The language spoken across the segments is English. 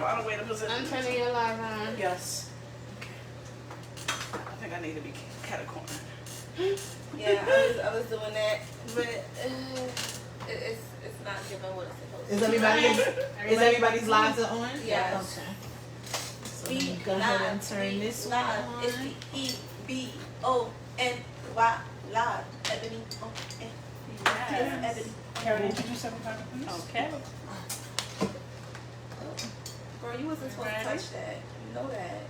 Alana, wait a position. I'm turning your live on. Yes. Okay. I think I need to be cat-a-corner. Yeah, I was doing that, but it's not giving what it's supposed to. Is everybody's lives are on? Yes. Okay. So let me go ahead and turn this one live. on. It's EBONY live. Ebony on air. Yes. Ebony. Karen, introduce everybody, please. Okay. Girl, you wasn't supposed to touch that. You know that.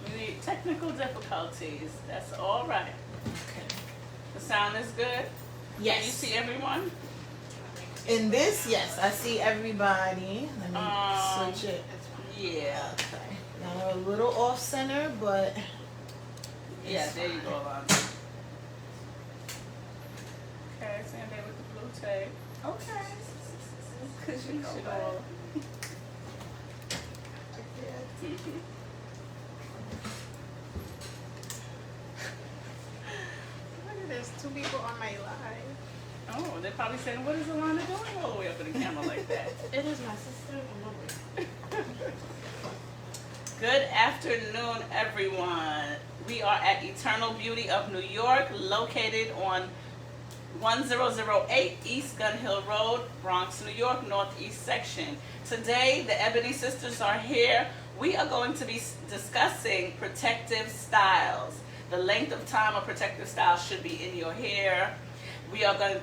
We need technical difficulties. That's all right. Okay. The sound is good. Yes. Can you see everyone? In this, yes, I see everybody. Let me switch it. Yeah. Okay. Now we're a little off center, but Yeah, there you go, Alana. Okay, Sandy with the blue tape. Okay. Cause you know Should what? all- There's 2 people on my live. Oh, they're probably saying, what is Alana doing all the way up in the camera like that? It is my sister and my boyfriend. Good afternoon, everyone. We are at Eternal Beauty of New York, located on 1008 East Gun Hill Road, Bronx, New York, Northeast section. Today, the Ebony Sisters are here. We are going to be discussing protective styles. The length of time a protective style should be in your hair. We are going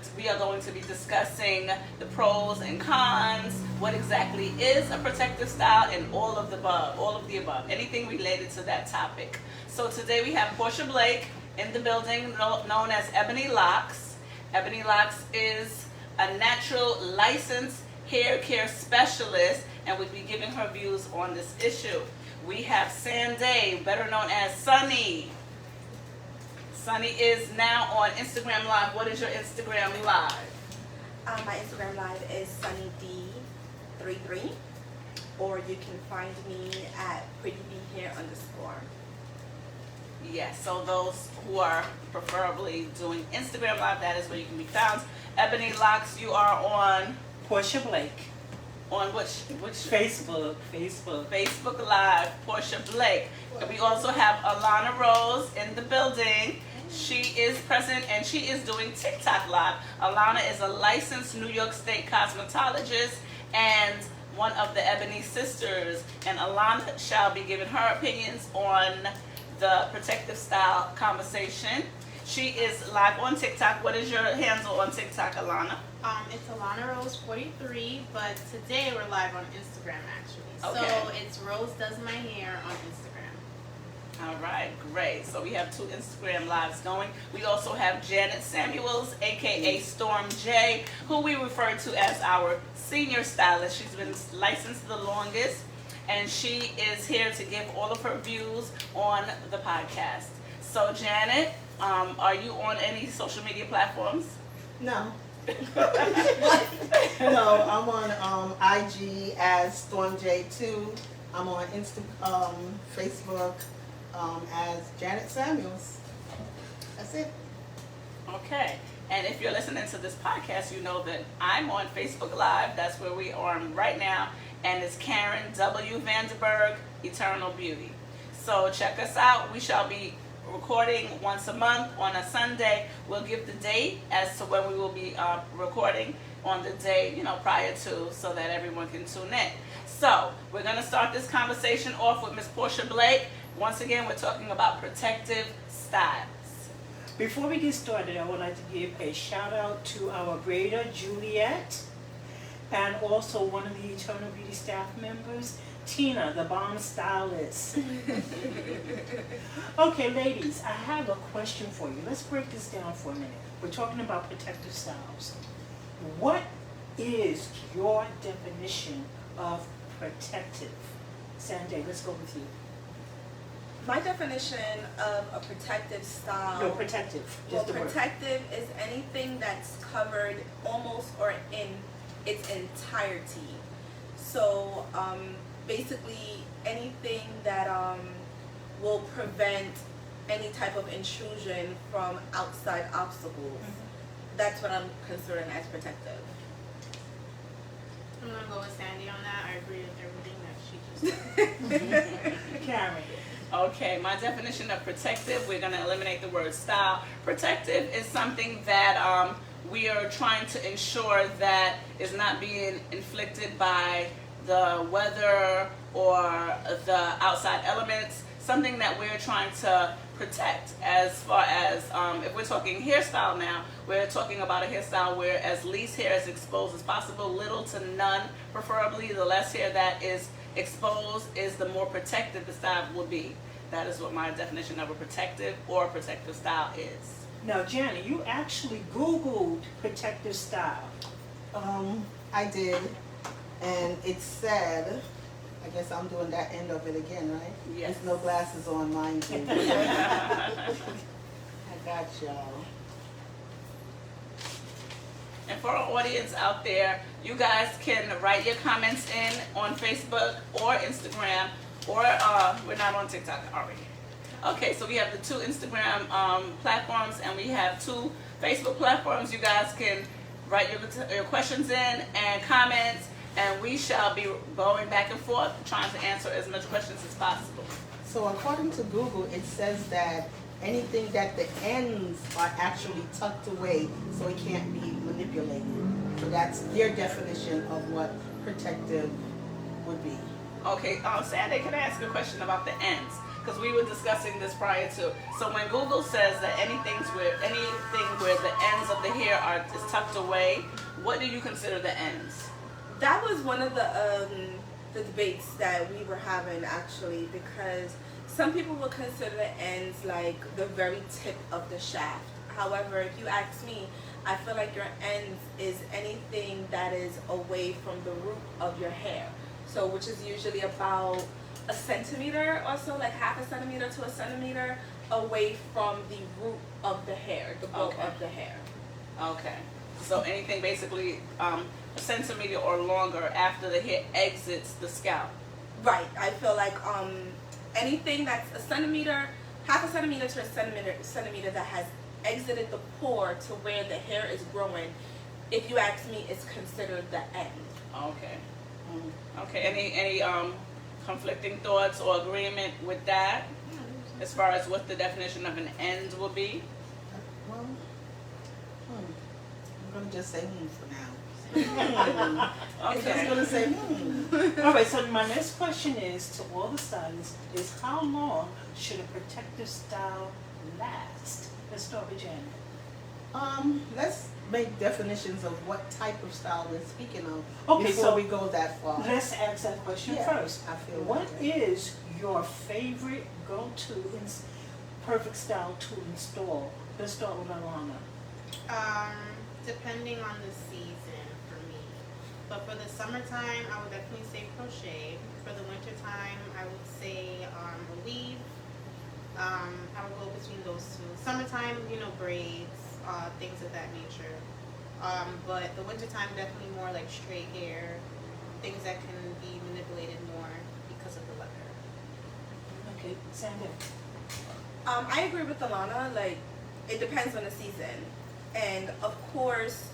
to be discussing the pros and cons, what exactly is a protective style, and all of the above, anything related to that topic. So today we have Portia Blake in the building, known as Ebony Locks. Ebony Locks is a natural licensed hair care specialist, and we'll be giving her views on this issue. We have Sanday, better known as Sunny. Sunny is now on Instagram Live. What is your Instagram Live? My Instagram live is SunnyD33, or you can find me at PrettyBeHair_. Yes, so those who are preferably doing Instagram Live, that is where you can be found. Ebony Locks, you are on Portia Blake. On which Facebook Live, Portia Blake. And we also have Alana Rose in the building. She is present and she is doing TikTok Live. Alana is a licensed New York State cosmetologist and one of the Ebony Sisters. And Alana shall be giving her opinions on the protective style conversation. She is live on TikTok. What is your handle on TikTok, Alana? It's Alana Rose 43, but today we're live on Instagram actually. Okay. So it's Rose Does My Hair on Instagram. All right, great. So we have 2 Instagram lives going. We also have Janet Samuels, aka Storm J, who we refer to as our senior stylist. She's been licensed the longest, and she is here to give all of her views on the podcast. So Janet, are you on any social media platforms? no. No, I'm on IG as StormJ2. I'm on Facebook as Janet Samuels. That's it. Okay. And if you're listening to this podcast, you know that I'm on Facebook Live. That's where we are right now. And it's Karen W. Vanderberg, Eternal Beauty. So check us out. We shall be recording once a month on a Sunday. We'll give the date as to when we will be recording on the day, prior to, so that everyone can tune in. So we're going to start this conversation off with Miss Portia Blake. Once again, we're talking about protective styles. Before we get started, I would like to give a shout out to our grader, Juliet, and also one of the Eternal Beauty staff members, Tina, the bomb stylist. Okay, ladies, I have a question for you. Let's break this down for a minute. We're talking about protective styles. What is your definition of protective? Sanjay, let's go with you. My definition of a protective style. No, protective. Well, Just the word. protective is anything that's covered almost or in its entirety. So basically anything that will prevent any type of intrusion from outside obstacles. That's what I'm considering as protective. I'm gonna go with Sandy on that. I agree with everything that she just said. Karen. Okay, my definition of protective, we're going to eliminate the word style. Protective is something that we are trying to ensure that is not being inflicted by the weather or the outside elements, something that we're trying to protect. As far as if we're talking hairstyle now, we're talking about a hairstyle where as least hair is exposed as possible, little to none, preferably. The less hair that is exposed is the more protected the style will be. That is what my definition of a protective or protective style is. Now, Janet, you actually Googled protective style. I did, and it said, I guess I'm doing that end of it again, right? Yes. There's no glasses on mine too. I got y'all. And for our audience out there, you guys can write your comments in on Facebook or Instagram, or we're not on TikTok, are we? Okay, so we have the 2 Instagram platforms, and we have 2 Facebook platforms. You guys can write your questions in and comments, and we shall be going back and forth trying to answer as much questions as possible. So according to Google, it says that anything that the ends are actually tucked away so it can't be manipulated. So that's their definition of what protective would be. Okay, Sandy, can I ask a question about the ends? Because we were discussing this prior to. So when Google says that anything where the ends of the hair is tucked away, what do you consider the ends? That was one of the debates that we were having actually, because some people would consider the ends like the very tip of the shaft. However, if you ask me, I feel like your ends is anything that is away from the root of your hair. So which is usually about a centimeter or so, like half a centimeter to a centimeter away from the root of the hair, the bulk of the hair. Okay. So anything basically a centimeter or longer after the hair exits the scalp. Right. I feel like anything that's a centimeter, half a centimeter to a centimeter that has exited the pore to where the hair is growing, if you ask me, it's considered the end. Okay. Okay. Any conflicting thoughts or agreement with that, as far as what the definition of an end will be? Well, I'm gonna just say for now. I'm just Okay. gonna say All right, so my next question is to all the stylists is how long should a protective style last? Let's start with Janet. Let's make definitions of what type of style we're speaking of Okay, before so we go that far. Let's ask that question Yeah, first. I feel What that way. is your favorite go-to perfect style to install? Let's start with Alana. Depending on the season for me. But for the summertime, I would definitely say crochet. For the wintertime, I would say a weave. I would go between those 2. Summertime, braids, things of that nature. But the wintertime, definitely more like straight hair, things that can be manipulated more because of the weather. Okay, Sandy. I agree with Alana. Like, it depends on the season, and of course,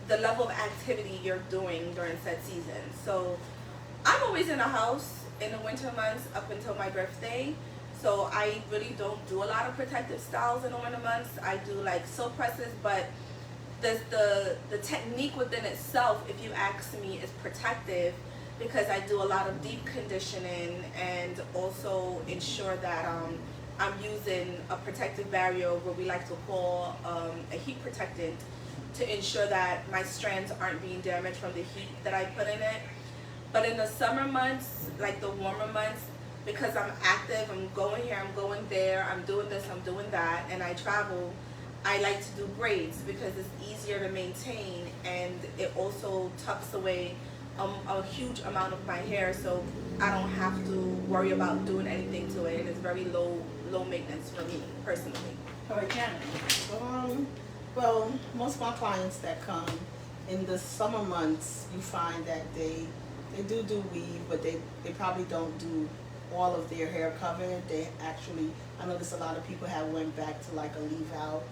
the level of activity you're doing during said season. So, I'm always in the house in the winter months up until my birthday. So I really don't do a lot of protective styles in the winter months. I do like silk presses, but the technique within itself, if you ask me, is protective because I do a lot of deep conditioning and also ensure that I'm using a protective barrier, what we like to call a heat protectant, to ensure that my strands aren't being damaged from the heat that I put in it. But in the summer months, like the warmer months, because I'm active, I'm going here, I'm going there, I'm doing this, I'm doing that, and I travel, I like to do braids because it's easier to maintain, and it also tucks away a huge amount of my hair, so I don't have to worry about doing anything to it, and it's very low maintenance for me personally. All right, Janet. Well, most of my clients that come in the summer months, you find that they do weave, but they probably don't do all of their hair covered. They actually, I notice a lot of people have went back to like a leave out,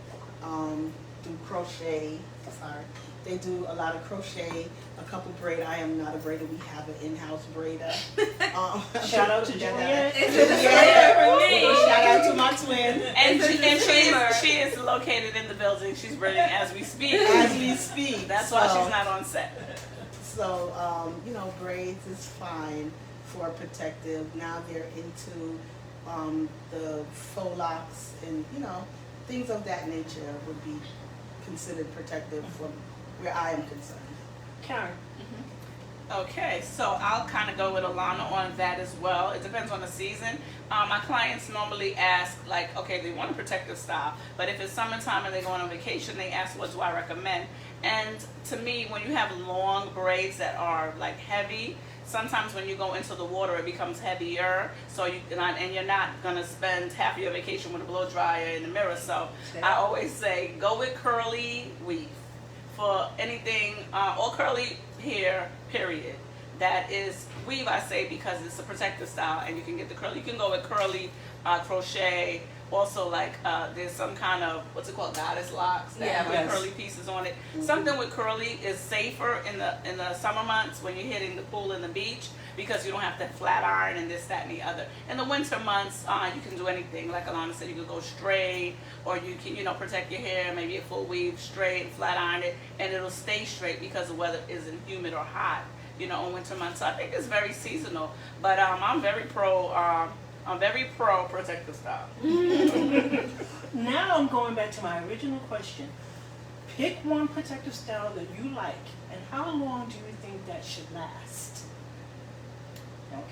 do crochet sorry. They do a lot of crochet, a couple braid. I am not a braider. We have an in-house braider. Shout out to Juliet. It's a disclaimer for me. Shout out to my twin. And, It's a disclaimer. she is located in the building. She's braiding as we speak. As we speak. That's why she's not on set. So, you know, braids is fine for protective. Now they're into the faux locks and, you know, things of that nature would be considered protective from where I am concerned. Karen. Okay, so I'll kind of go with Alana on that as well. It depends on the season. My clients normally ask, like, okay, they want a protective style, but if it's summertime and they're going on vacation, they ask, what do I recommend? And to me, when you have long braids that are like heavy, sometimes when you go into the water, it becomes heavier. So and you're not gonna spend half of your vacation with a blow dryer in the mirror. So I always say, go with curly weave for anything, or curly hair, period. That is weave, I say, because it's a protective style, and you can get the curly. You can go with curly crochet. Also, like there's some kind of, what's it called, goddess locks that have like Yes. curly pieces on it. Something with curly is safer in the summer months when you're hitting the pool and the beach, because you don't have to flat iron and this, that, and the other. In the winter months, you can do anything. Like Alana said, you could go straight, or you can, you know, protect your hair, maybe a full weave straight and flat iron it, and it'll stay straight because the weather isn't humid or hot, you know, in winter months. So I think it's very seasonal, but I'm very pro protective style. Now I'm going back to my original question. Pick one protective style that you like, and how long do you think that should last?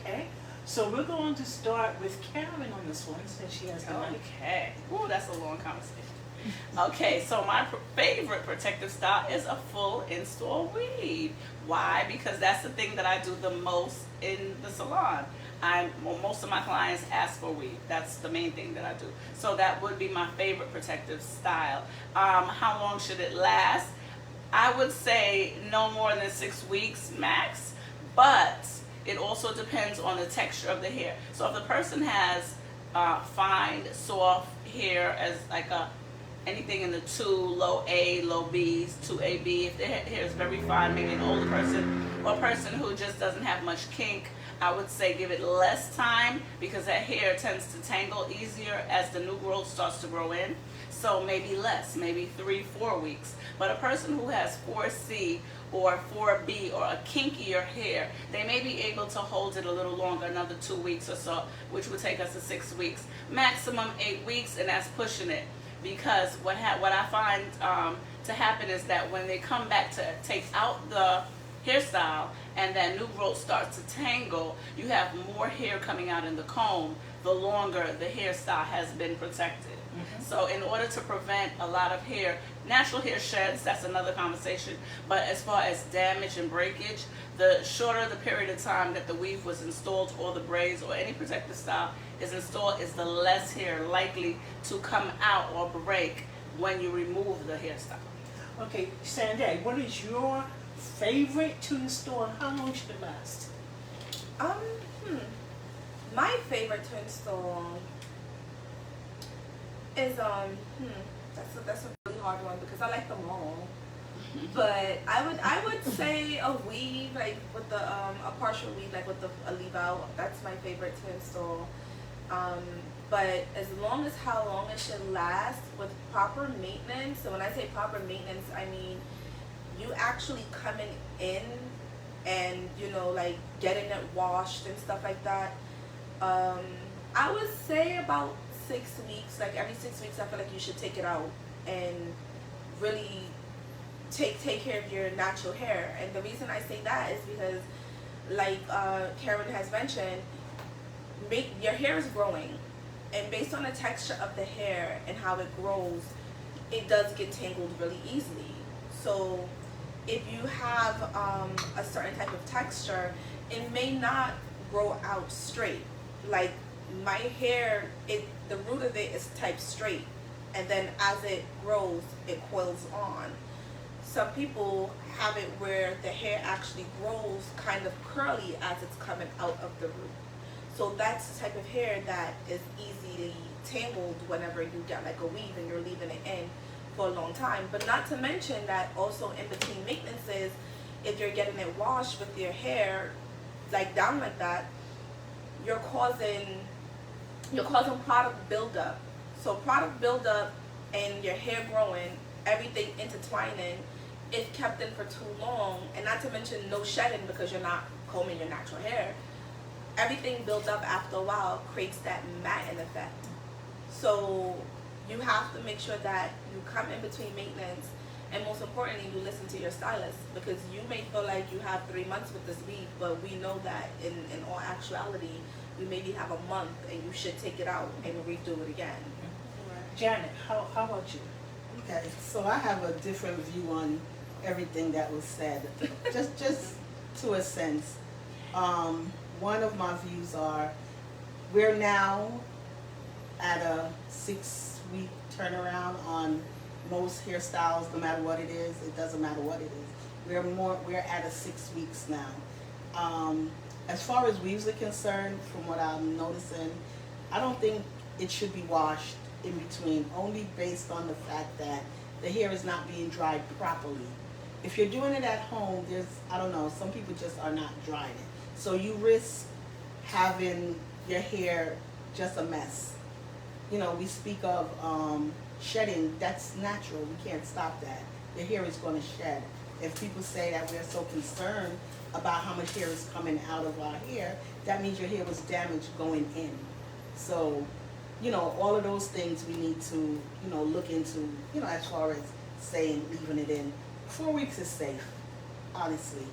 Okay, so we're going to start with Karen on this one, since she has the mic. Okay. Ooh, that's a long conversation. Okay, so my favorite protective style is a full install weave. Why? Because that's the thing that I do the most in the salon. Most of my clients ask for weave. That's the main thing that I do. So that would be my favorite protective style. How long should it last? I would say no more than 6 weeks max, but it also depends on the texture of the hair. So if the person has fine, soft hair, as like anything in the 2, low A, low B's, 2AB, if their hair is very fine, maybe an older person or a person who just doesn't have much kink, I would say give it less time, because that hair tends to tangle easier as the new growth starts to grow in. So maybe less, maybe 3-4 weeks. But a person who has 4C or 4B or a kinkier hair, they may be able to hold it a little longer, another 2 weeks or so, which would take us to 6 weeks. Maximum 8 weeks, and that's pushing it. Because what I find to happen is that when they come back to take out the hairstyle and that new growth starts to tangle, you have more hair coming out in the comb the longer the hairstyle has been protected. So in order to prevent a lot of hair, natural hair sheds, that's another conversation, but as far as damage and breakage, the shorter the period of time that the weave was installed, or the braids or any protective style is installed, is the less hair likely to come out or break when you remove the hairstyle. Okay, Sandy, what is your favorite to install, and how long should it last? My favorite to install is that's a really hard one, because I like them all. But I would say a weave, like with the a partial weave, like with a leave out. That's my favorite to install. But as long as how long it should last with proper maintenance. So when I say proper maintenance, I mean you actually coming in and, you know, like getting it washed and stuff like that. I would say about 6 weeks. Like every 6 weeks, I feel like you should take it out and really take care of your natural hair. And the reason I say that is because, like Karen has mentioned, your hair is growing, and based on the texture of the hair and how it grows, it does get tangled really easily. So if you have a certain type of texture, it may not grow out straight. Like my hair, the root of it is type straight, and then as it grows, it coils on. Some people have it where the hair actually grows kind of curly as it's coming out of the root. So that's the type of hair that is easily tangled whenever you get like a weave and you're leaving it in for a long time. But not to mention that also in between maintenances, if you're getting it washed with your hair like down like that, you're causing product buildup. So product buildup and your hair growing, everything intertwining, if kept in for too long, and not to mention no shedding because you're not combing your natural hair, everything builds up after a while, creates that matting effect. So you have to make sure that you come in between maintenance, and most importantly, you listen to your stylist, because you may feel like you have 3 months with this weave, but we know that in all actuality, we maybe have a month, and you should take it out and redo it again. Janet, how about you? Okay, so I have a different view on everything that was said. Just to a sense. One of my views are, we're now at a 6-week turnaround on most hairstyles, no matter what it is. It doesn't matter what it is. We're at a 6 weeks now. As far as weaves are concerned, from what I'm noticing, I don't think it should be washed in between, only based on the fact that the hair is not being dried properly. If you're doing it at home, I don't know, some people just are not drying it. So you risk having your hair just a mess. You know, we speak of shedding, that's natural, we can't stop that. Your hair is going to shed. If people say that we're so concerned about how much hair is coming out of our hair, that means your hair was damaged going in. So, you know, all of those things we need to, you know, look into, you know, as far as saying leaving it in. 4 weeks is safe, honestly.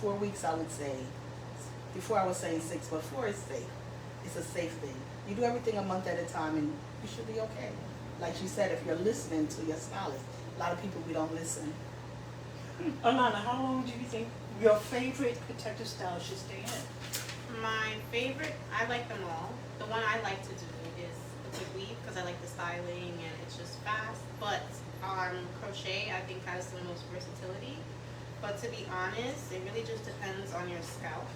4 weeks, I would say. Before I was saying 6, but 4 is safe. It's a safe thing. You do everything a month at a time and you should be okay. Like she said, if you're listening to your stylist, a lot of people, we don't listen. Alana, how long do you think your favorite protective style should stay in? My favorite, I like them all. The one I like to do is the quick weave because I like the styling and it's just fast. But crochet, I think, has the most versatility. But to be honest, it really just depends on your scalp.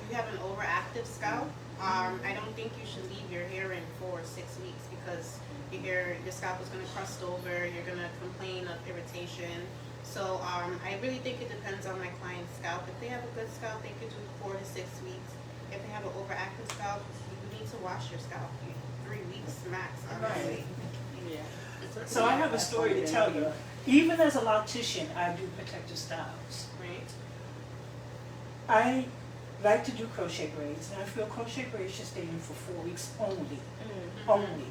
If you have an overactive scalp, I don't think you should leave your hair in for 6 weeks because your scalp is going to crust over, you're going to complain of irritation. So I really think it depends on my client's scalp. If they have a good scalp, they could do 4 to 6 weeks. If they have an overactive scalp, you need to wash your scalp 3 weeks max. Honestly. Yeah. So I have a story to tell you. Even as a loctician, I do protective styles. Right. I like to do crochet braids, and I feel crochet braids should stay in for 4 weeks only. Only.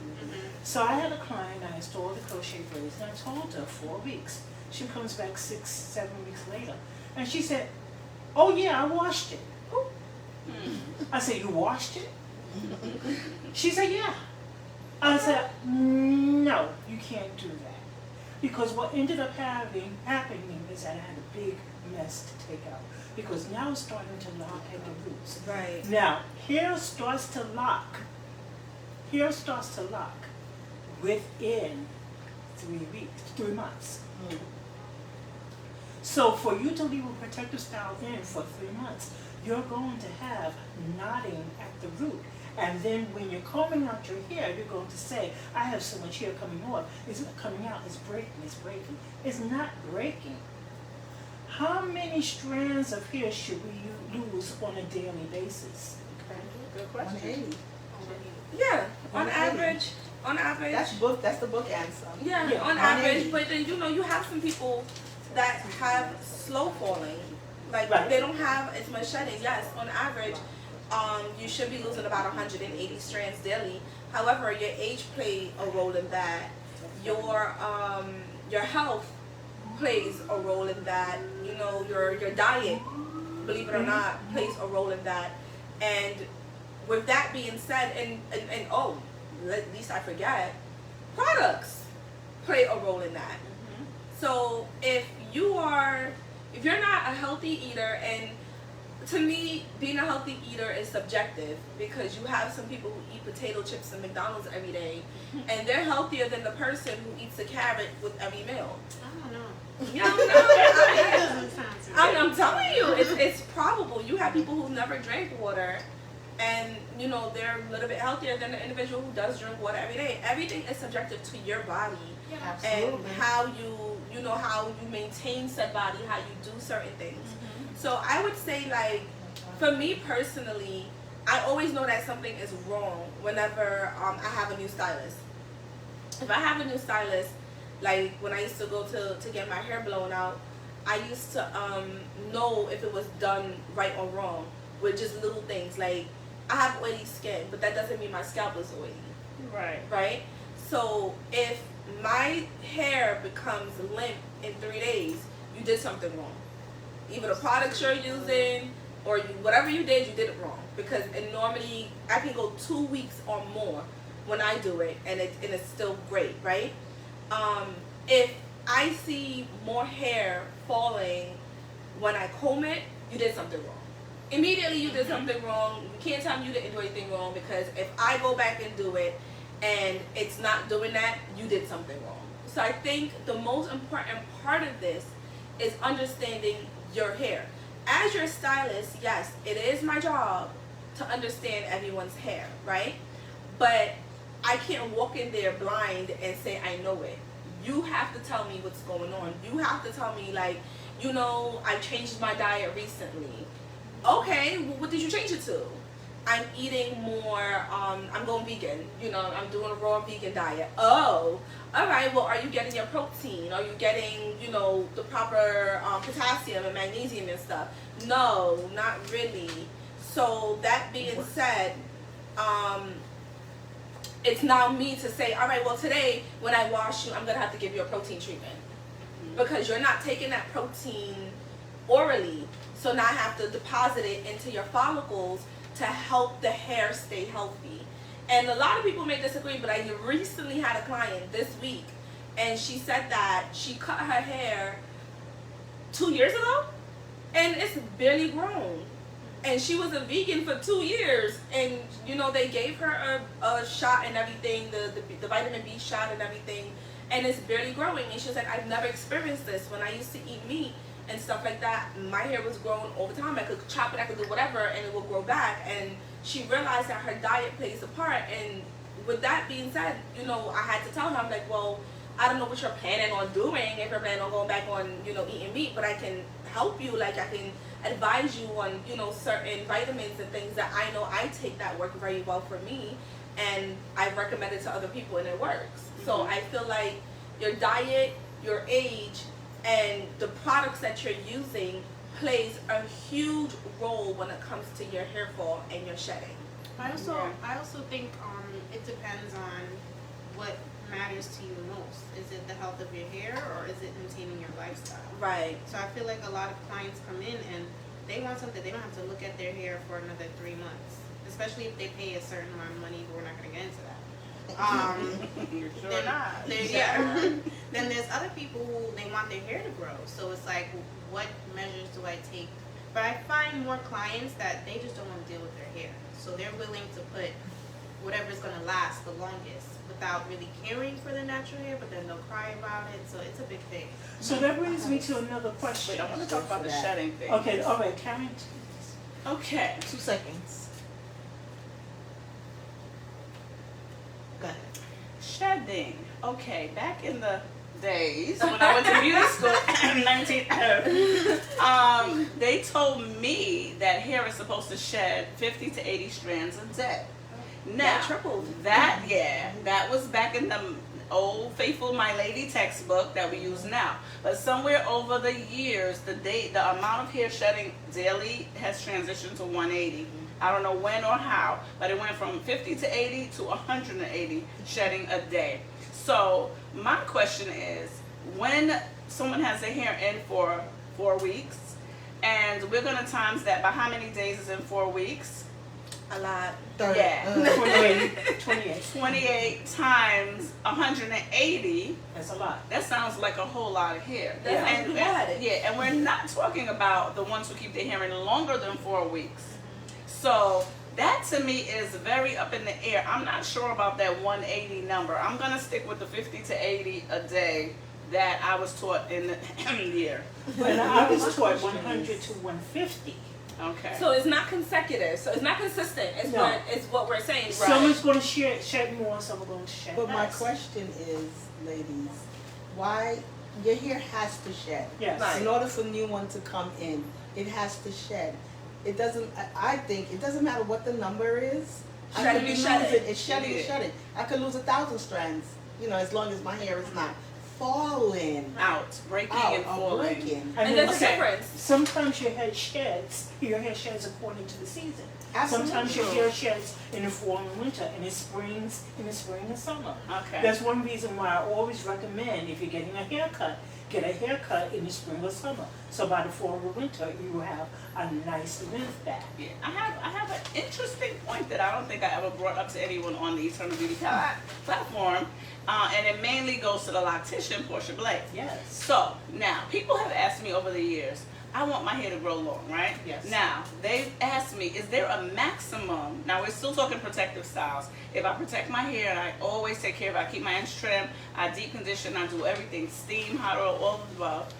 So I had a client, I installed the crochet braids, and I told her 4 weeks. She comes back 6, 7 weeks later, and she said, "Oh yeah, I washed it." I said, "You washed it?" She said, "Yeah." I said, "No, you can't do that." Because what ended up happening is that I had a big mess to take out. Because now it's starting to lock at the roots. Right. Now, hair starts to lock. Hair starts to lock within 3 months. So for you to leave a protective style in for 3 months, you're going to have knotting at the root. And then when you're combing out your hair, you're going to say, "I have so much hair coming off. It's not coming out, it's breaking, it's breaking." It's not breaking. How many strands of hair should we lose on a daily basis? Good question. 180. Yeah, on 180. average. That's the book answer. Yeah, Yeah, on 180. average. But then, you know, you have some people that have slow falling. Like, Right. they don't have as much shedding. Yes, on average, you should be losing about 180 strands daily. However, your age plays a role in that. Your health plays a role in that. You know, your diet, believe it or not, plays a role in that. And with that being said, and oh, at least I forget, products play a role in that. So if you're not a healthy eater, and to me, being a healthy eater is subjective because you have some people who eat potato chips and McDonald's every day, and they're healthier than the person who eats a carrot with every meal. I don't know. You don't know. That doesn't sound too I'm telling you, it's probable. You have people who never drink water, and you know they're a little bit healthier than the individual who does drink water every day. Everything is subjective to your body and how you maintain said body, how you do certain things. So I would say, like, for me personally, I always know that something is wrong whenever I have a new stylist. If I have a new stylist, like when I used to go to get my hair blown out, I used to know if it was done right or wrong with just little things. Like, I have oily skin, but that doesn't mean my scalp is oily. Right. Right? So if my hair becomes limp in 3 days, you did something wrong. Either the products you're using or whatever you did it wrong. Because normally I can go 2 weeks or more when I do it, and it's still great, right? If I see more hair falling when I comb it, you did something wrong. Immediately you did something wrong. You can't tell me you didn't do anything wrong, because if I go back and do it and it's not doing that, you did something wrong. So I think the most important part of this is understanding your hair. As your stylist, yes, it is my job to understand everyone's hair, right? But I can't walk in there blind and say I know it. You have to tell me what's going on. You have to tell me, like, I changed my diet recently. Okay, well, what did you change it to? I'm eating more, I'm going vegan. I'm doing a raw vegan diet. Oh, all right, well, are you getting your protein? Are you getting, the proper potassium and magnesium and stuff? No, not really. So that being said, it's now me to say, all right, well, today when I wash you, I'm going to have to give you a protein treatment. Because you're not taking that protein orally. So now I have to deposit it into your follicles to help the hair stay healthy. And a lot of people may disagree, but I recently had a client this week, and she said that she cut her hair 2 years ago, and it's barely grown. And she was a vegan for 2 years, and they gave her a shot and everything, the vitamin B shot and everything, and it's barely growing. And she was like, I've never experienced this. When I used to eat meat and stuff like that, my hair was growing all the time. I could chop it, I could do whatever, and it would grow back. And she realized that her diet plays a part. And with that being said, I had to tell her, I'm like, well, I don't know what you're planning on doing, if you're planning on going back on, eating meat, but I can help you. Like, I can advise you on, certain vitamins and things that I know I take that work very well for me, and I've recommended to other people, and it works. So I feel like your diet, your age, and the products that you're using plays a huge role when it comes to your hair fall and your shedding. I also think it depends on what matters to you most. Is it the health of your hair, or is it maintaining your lifestyle? Right. So I feel like a lot of clients come in and they want something. They don't have to look at their hair for another 3 months, especially if they pay a certain amount of money, but we're not going to get into that. Sure not. Then there's other people who they want their hair to grow. So it's like, what measures do I take? But I find more clients that they just don't want to deal with their hair. So they're willing to put whatever's going to last the longest without really caring for the natural hair, but then they'll cry about it. So it's a big thing. So that brings me to another question. Wait, I want to talk about the shedding thing. Okay, all right, Karen. Okay. 2 seconds. Go ahead. Shedding. Okay, back in the days when I went to beauty school, 19, they told me that hair is supposed to shed 50 to 80 strands a day. Now, That tripled. That was back in the old faithful My Lady textbook that we use now. But somewhere over the years, the amount of hair shedding daily has transitioned to 180. I don't know when or how, but it went from 50 to 80 to 180 shedding a day. So my question is, when someone has their hair in for 4 weeks, and we're going to times that by how many days is in 4 weeks? A lot. 30. Yeah. 28. 28 times 180. That's a lot. That sounds like a whole lot of hair. That sounds and, bad. and we're not talking about the ones who keep their hair in longer than 4 weeks. So that to me is very up in the air. I'm not sure about that 180 number. I'm going to stick with the 50 to 80 a day that I was taught in the year. But I was taught 100 to 150. Okay. So it's not consecutive. So it's not consistent. It's No. what we're saying. Right. Someone's going to shed more, some are going to shed But my less. question is, ladies, why your hair has to shed? Yes. Right. In order for new one to come in, it has to shed. It doesn't. I think it doesn't matter what the number is. I Shedding could be is shedding. losing. It's shedding. Yeah. It's shedding. I could lose 1,000 strands. You know, as long as my hair is not falling Out, breaking out and or falling. breaking. And there's a Okay. difference. Sometimes your hair sheds according to the season. Sometimes your Absolutely. hair sheds in the fall and winter, and it springs in the spring and summer. Okay. That's one reason why I always recommend, if you're getting a haircut, get a haircut in the spring or summer. So by the fall or winter, you will have a nice length back. Yeah, I have an interesting point that I don't think I ever brought up to anyone on the Eternal Beauty platform, and it mainly goes to the loctician, Portia Blake. Yes. So now, people have asked me over the years, I want my hair to grow long, right? Yes. Now, they've asked me, is there a maximum? Now, we're still talking protective styles. If I protect my hair, and I always take care of it, I keep my ends trimmed, I deep condition, I do everything, steam, hot oil, all of the above.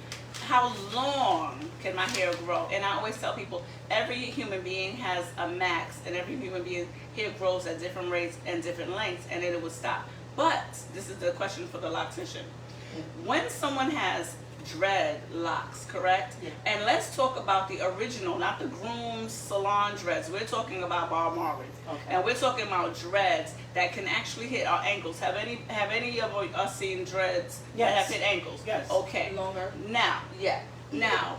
How long can my hair grow? And I always tell people, every human being has a max, and every human being hair grows at different rates and different lengths, and then it will stop. But this is the question for the loctician. When someone has dreadlocks, correct? Yeah. And let's talk about the original, not the groom's salon dreads. We're talking about Bob Marley. Okay. And we're talking about dreads that can actually hit our ankles. Have any of us seen dreads that Yes. have hit ankles? Yes. Okay. Longer. Now, Now,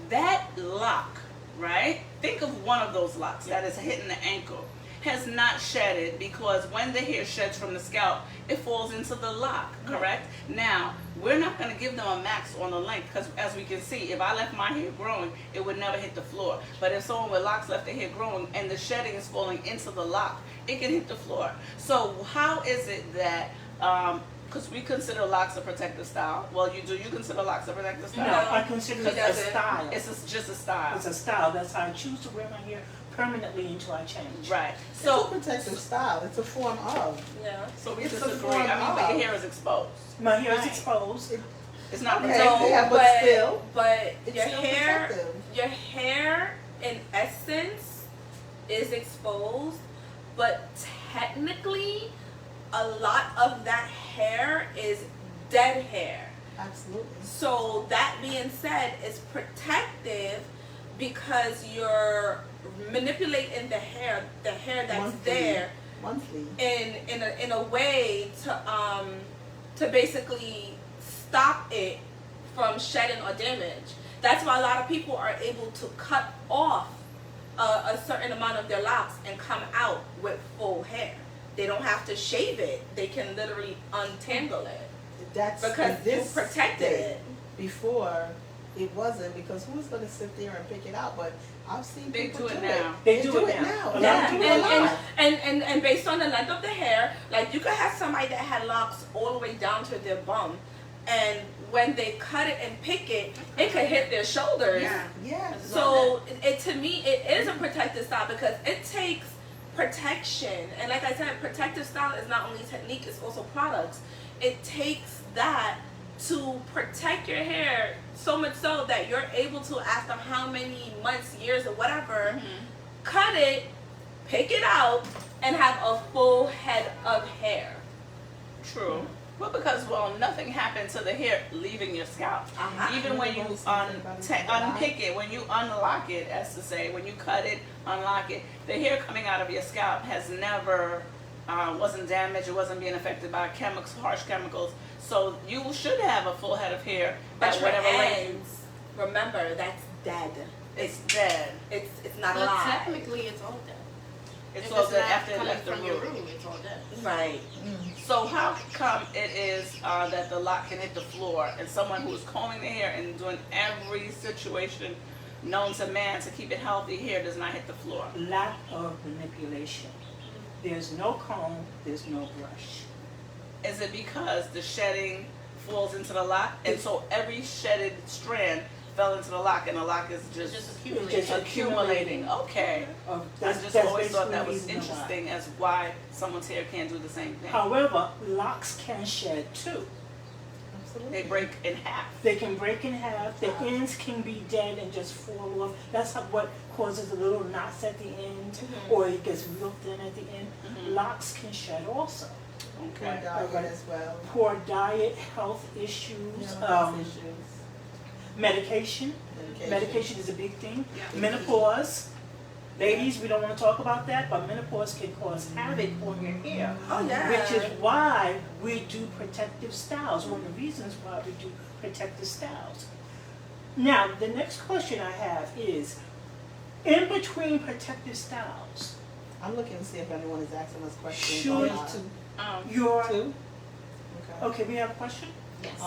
that lock, right? Think of one of those locks that is hitting the ankle. Has not shedded because when the hair sheds from the scalp, it falls into the lock, correct? Now, we're not going to give them a max on the length because as we can see, if I left my hair growing, it would never hit the floor. But if someone with locks left their hair growing and the shedding is falling into the lock, it can hit the floor. So how is it that, because we consider locks a protective style. Well, you consider locks a protective style? No, I consider it a doesn't. style. Just a style. It's a style. That's how I choose to wear my hair permanently until I change. Right. So So, protective style. It's a form of. Yeah. so we It's a disagree. form I mean, but your of- hair is exposed. My hair is Right. exposed. It's not Okay. protected. Yeah, but still, but it's your still hair, protective. your hair in essence is exposed, but technically, a lot of that hair is dead hair. Absolutely. So that being said, it's protective because you're manipulating the hair that's Monthly. there Monthly. in a way to basically stop it from shedding or damage. That's why a lot of people are able to cut off a certain amount of their locks and come out with full hair. They don't have to shave it. They can literally untangle it That's because in this you protected day. it. Before, it wasn't because who's going to sit there and pick it out? But I've seen They people do it now. They do it now. A lot Yeah, of people and, do it. and based on the length of the hair, like you could have somebody that had locks all the way down to their bum, and when they cut it and pick it, it could hit their shoulders. Yeah. Yeah. So it to me it is a protective style because it takes protection, and like I said, protective style is not only technique, it's also products. It takes that to protect your hair so much so that you're able to, after how many months, years, or whatever, cut it, pick it out, and have a full head of hair. True. Well, because, nothing happened to the hair leaving your scalp. Uh-huh. Even when you unpick it, when you unlock it, as to say, when you cut it, unlock it, the hair coming out of your scalp has never, wasn't damaged, it wasn't being affected by chemicals, harsh chemicals. So you should have a full head of hair But at your whatever length. ends, remember, that's dead. It's dead. It's not Well, alive. technically, it's all dead. It's If all it's dead not after it coming left the from your root. root, it's all dead. Right. So how come it is that the lock can hit the floor and someone who is combing their hair and doing every situation known to man to keep it healthy, hair does not hit the floor? Lack of manipulation. There's no comb, there's no brush. Is it because the shedding falls into the lock and so every shedded strand fell into the lock and the lock is It's just just accumulating. Just accumulating? Okay. I just always thought that was basically the reason why. interesting as why someone's hair can't do the same thing. However, locks can shed too. Absolutely. They break in half. They can break in half. The ends can be dead and just fall off. That's what causes the little knots at the end, or it gets real thin at the end. Locks can shed also. Poor Okay. diet as well. Poor diet, health issues, Mental health issues. medication. Medication is a big thing. Menopause. Ladies, we don't want to talk about that, but menopause can cause havoc on your hair. Oh yeah. Which is why we do protective styles, one of the reasons why we do protective styles. Now, the next question I have is, in between protective styles, I'm looking to see if anyone is asking us questions. Should- online. your, Two? Okay. okay, we have a question? Yes.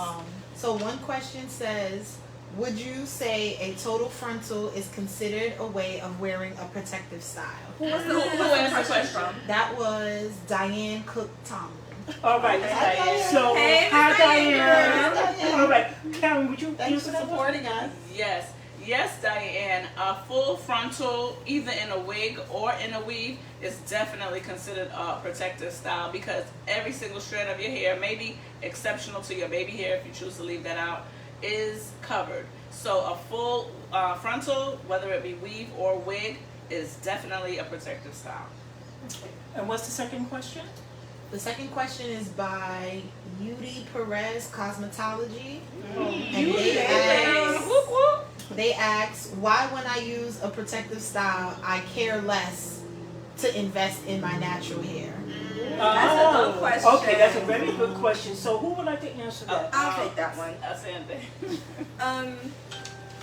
So one question says, would you say a total frontal is considered a way of wearing a protective style? Who was the, Who who was asked the the question question? from? That was Diane Cook Tomlin. All right, Okay. so, Hey, hi Miss Diane. Diane. All right, Karen, would you Thanks answer for that one? supporting us. Yes. Yes, Diane. A full frontal, either in a wig or in a weave, is definitely considered a protective style because every single strand of your hair, maybe exceptional to your baby hair if you choose to leave that out, is covered. So a full frontal, whether it be weave or wig, is definitely a protective style. And what's the second question? The second question is by Yudi Perez Cosmetology. And Whoop, whoop. they ask, why when I use a protective style, I care less to invest in my natural hair? That's a good question. Okay, that's a very good question. So who would like to answer that? I'll take that one. That's it.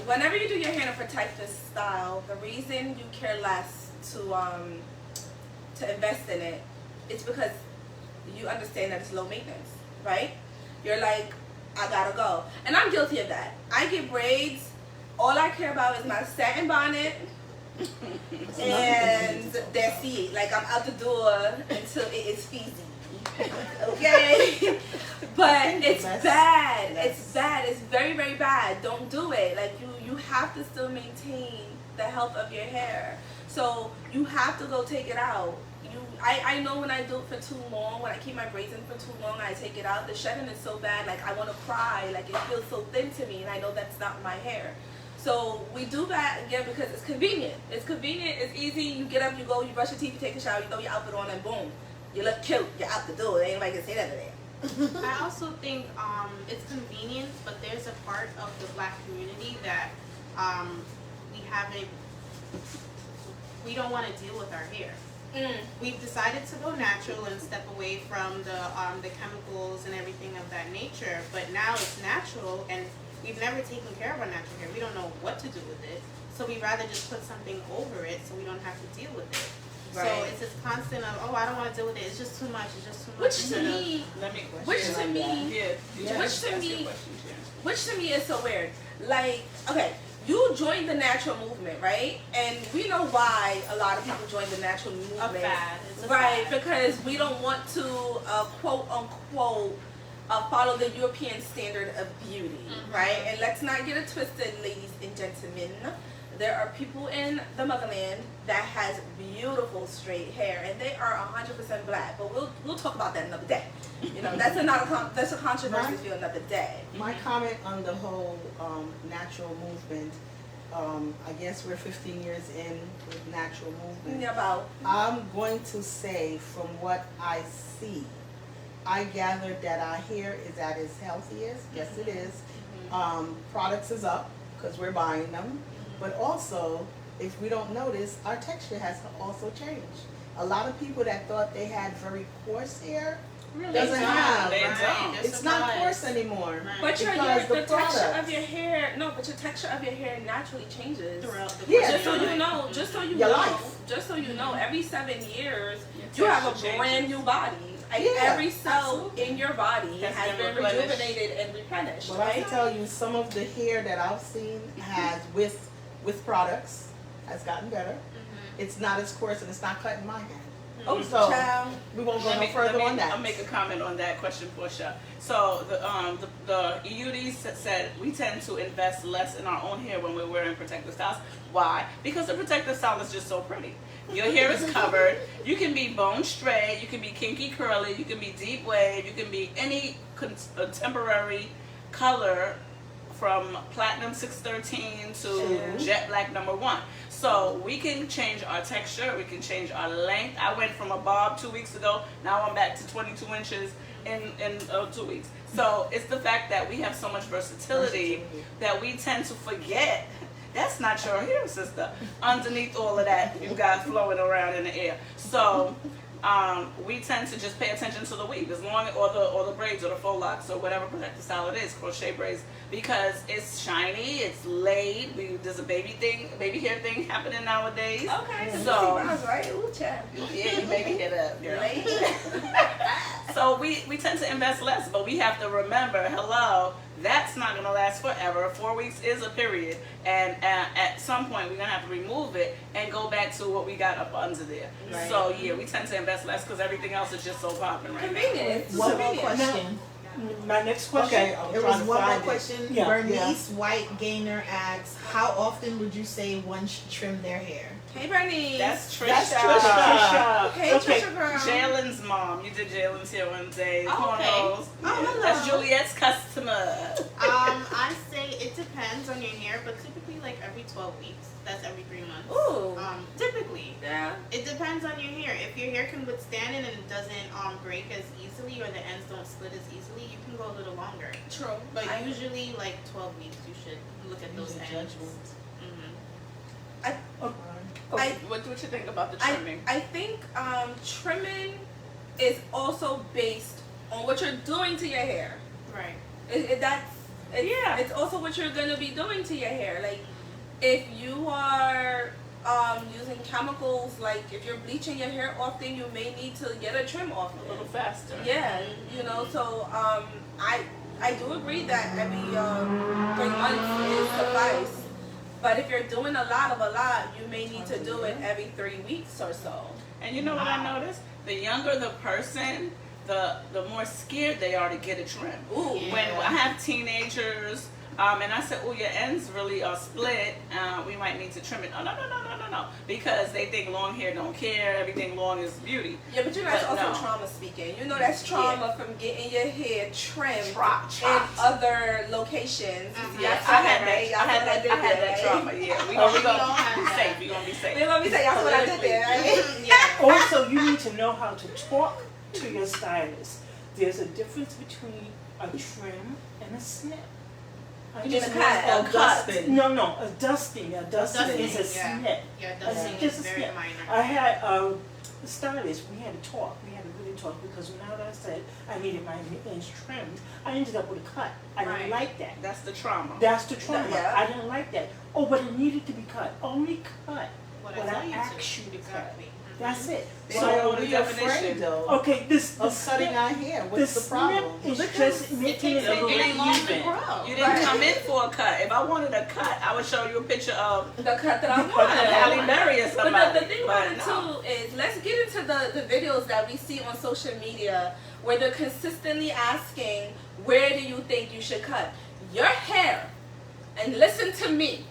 Whenever you do your hair in a protective style, the reason you care less to invest in it, it's because you understand that it's low maintenance, right? You're like, I gotta go, and I'm guilty of that. I get braids. All I care about is my satin bonnet, and that's it. Like I'm out the door until it is feezy. Okay, but it's bad. It's bad. It's very, very bad. Don't do it. Like you have to still maintain the health of your hair. So you have to go take it out. I know when I do it for too long, when I keep my braids in for too long, I take it out. The shedding is so bad. Like I want to cry. Like it feels so thin to me, and I know that's not my hair. So we do that again because it's convenient. It's convenient. It's easy. You get up, you go, you brush your teeth, you take a shower, you throw your outfit on, and boom. You look cute. You're out the door. Ain't nobody can say that to that. I also think it's convenient, but there's a part of the Black community that we don't want to deal with our hair. We've decided to go natural and step away from the chemicals and everything of that nature. But now it's natural, and we've never taken care of our natural hair. We don't know what to do with it, so we'd rather just put something over it so we don't have to deal with it. Right. So it's this constant of, oh, I don't want to deal with it. It's just too much. It's just too much. Which to instead of- me, Let me. which to me, Yeah. Which to That's me- your question, Sharon. which to me is so weird. Like, okay, you joined the natural movement, right? And we know why a lot of people join the natural movement. A fad. It's a Right, fad. because we don't want to quote unquote follow the European standard of beauty, right? And let's not get it twisted, ladies and gentlemen. There are people in the motherland that has beautiful straight hair, and they are 100% black. But we'll talk about that another day. You know, that's a controversy for another day. My comment on the whole natural movement, I guess we're 15 years in with natural movement. About I'm going to say from what I see, I gathered that our hair is at its healthiest. Yes, it is. Products is up because we're buying them. But also, if we don't notice, our texture has also changed. A lot of people that thought they had very coarse hair doesn't have. They Right. don't. They're It's not surprised. coarse anymore. Right. But Because the the texture of products. your hair, no, but your texture of your hair naturally changes. Throughout the Yeah. course Just so of your you life. know, just so you Your know, life. just so you know, every 7 years Your you have a texture brand changes. new body. Like Yeah, every cell absolutely. in your body Has has been been replenished. rejuvenated and replenished. But I Right? can tell you, some of the hair that I've seen has with products has gotten better. It's not as coarse and it's not cutting my hair. Oh, So- child. We won't go Let no me- further let me- on that. I'll make a comment on that question, Portia. So the EUD said we tend to invest less in our own hair when we're wearing protective styles. Why? Because the protective style is just so pretty. Your hair is covered. You can be bone straight. You can be kinky curly. You can be deep wave. You can be any contemporary color from platinum 613 to jet black number 1. So we can change our texture, we can change our length. I went from a bob 2 weeks ago, now I'm back to 22 inches in 2 weeks. So it's the fact that we have so much versatility that we tend to forget that's not your hair, sister, underneath all of that you got flowing around in the air. So we tend to just pay attention to the weave, as long as, or the braids or the faux locks or whatever protective style it is, crochet braids, because it's shiny, it's laid. There's a baby hair thing happening nowadays. Okay, So right? Ooh, child. yeah, you baby hair up, girl. Late. So we tend to invest less, but we have to remember, hello, that's not going to last forever. 4 weeks is a period, and at some point we're going to have to remove it and go back to what we got up under there. Right. So yeah, we tend to invest less because everything else is just so popping right now. Convenience. One more Convenience. question. My next question. Okay, I'm There trying was to one more find it. question. Yeah, Bernice White Gaynor asks, how often would you say one should trim their hair? Hey, Bernice. That's Trisha. That's Trisha. Hey, Okay. Trisha girl. Jalen's mom. You did Jalen's here one day. Oh, okay. Cornrows. hello. That's Juliet's customer. I say it depends on your hair, but typically like every 12 weeks. That's every 3 months. Ooh. Typically. Yeah. It depends on your hair. If your hair can withstand it and it doesn't break as easily or the ends don't split as easily, you can go a little longer. True. But usually like 12 weeks you should look at those Use a ends. judgment. I What you think about the I, trimming? I think trimming is also based on what you're doing to your hair. Right. It's also what you're gonna be doing to your hair. Like if you are using chemicals, like if you're bleaching your hair often, you may need to get a trim off A of little it. faster. Yeah, you know. So I do agree that every 3 months is suffice. But if you're doing a lot, you may need to do it every 3 weeks or so. And you know what I noticed? The younger the person, the more scared they are to get a trim. Ooh. Yeah. When I have teenagers, and I said, "Oh, your ends really are split. We might need to trim it." Oh, no, because they think long hair don't care. Everything long is beauty. Yeah, but you know that's But also no. trauma speaking. You know that's trauma from getting your hair trimmed in Chopped. other locations. Yeah, Y'all I had saw that. right? Y'all I had saw that. did I had there, that right? trauma. Yeah, we We all gonna have be that. safe. We gonna be safe. Let me say y'all saw what I did there, right? Yeah. Also, you need to know how to talk to your stylist. There's a difference between a trim and a snip. I You just mean a cut? want A dusting. No, a dusting. A dusting is a Dusting, snip. Yeah, That's dusting just is a very snip. minor. I had a stylist. We had to talk. We had to really talk because now that I said I needed my ends trimmed, I ended up with a cut. I didn't Right. like that. That's the trauma. That's the trauma. Yeah. I didn't like that. Oh, but it needed to be cut. Only cut What what I I tell you asked you to. to cut. Exactly. That's it. So Why are the we definition. afraid though Okay, this of cutting our hair? What's the problem? snip is Because just it making takes it a it little ain't long to even. grow. You didn't Right. come in for a cut. If I wanted a cut, I would show you a picture of The cut that I Halle wanted. Berry or But somebody. the thing about it no. too is, let's get into the videos that we see on social media where they're consistently asking, where do you think you should cut? Your hair, and listen to me,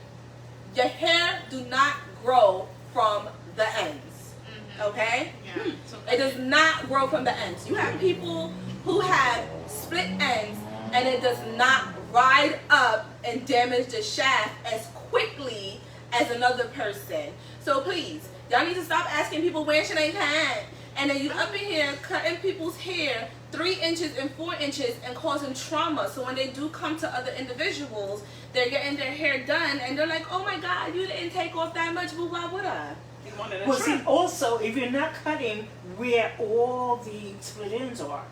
your hair do not grow from the ends, okay? Yeah. So It does not grow from the ends. You have people who have split ends and it does not ride up and damage the shaft as quickly as another person. So please, y'all need to stop asking people where should I cut? And then you up in here cutting people's hair 3 inches and 4 inches and causing trauma. So when they do come to other individuals, they're getting their hair done and they're like, oh my God, you didn't take off that much, but why would I? You wanted a Well, see, trim. also, if you're not cutting where all the split ends are,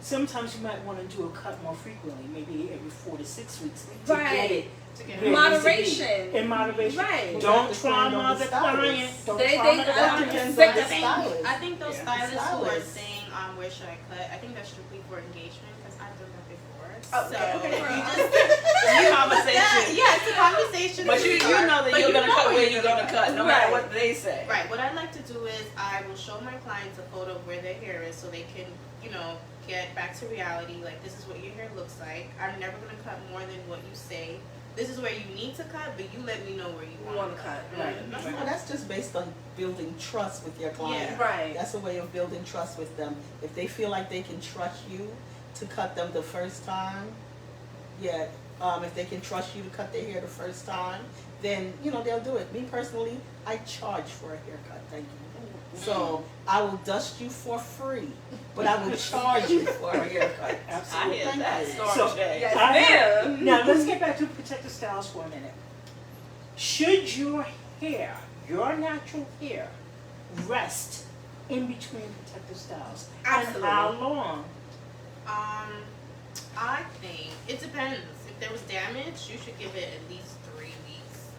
sometimes you might want to do a cut more frequently, maybe every 4 to 6 weeks to Right. get it to get where it needs to be. Moderation. In moderation. Right. Don't That depend on trauma the the client. stylist. Don't They- trauma they- the I client. depends think on the that they- stylist. I think those Yeah. stylists who are Stylist. saying, where should I cut? I think that's strictly for engagement because I've done that before. Oh, So okay, okay, if girl. you just It's a conversation. yeah, it's a conversation. But to you start. know that But you're you gonna know cut where where you're gonna cut, no Right. matter what they say. Right. What I like to do is I will show my clients a photo of where their hair is so they can, get back to reality. Like, this is what your hair looks like. I'm never going to cut more than what you say. This is where you need to cut, but you let me know where you want wanna to cut, Right. No, that's just based on building trust with your client. Yeah. Right. That's a way of building trust with them. If they feel like they can trust you to cut them the first time, yet. If they can trust you to cut their hair the first time, then they'll do it. Me personally, I charge for a haircut. Thank you. So I will dust you for free, but I will charge you for a haircut. I Absolutely. hear Thank that you. story, So- Shay. Yes, I have- ma'am. Now let's get back to protective styles for a minute. Should your hair, your natural hair, rest in between protective styles? Absolutely. And how long? I think it depends. If there was damage, you should give it at least 3 weeks,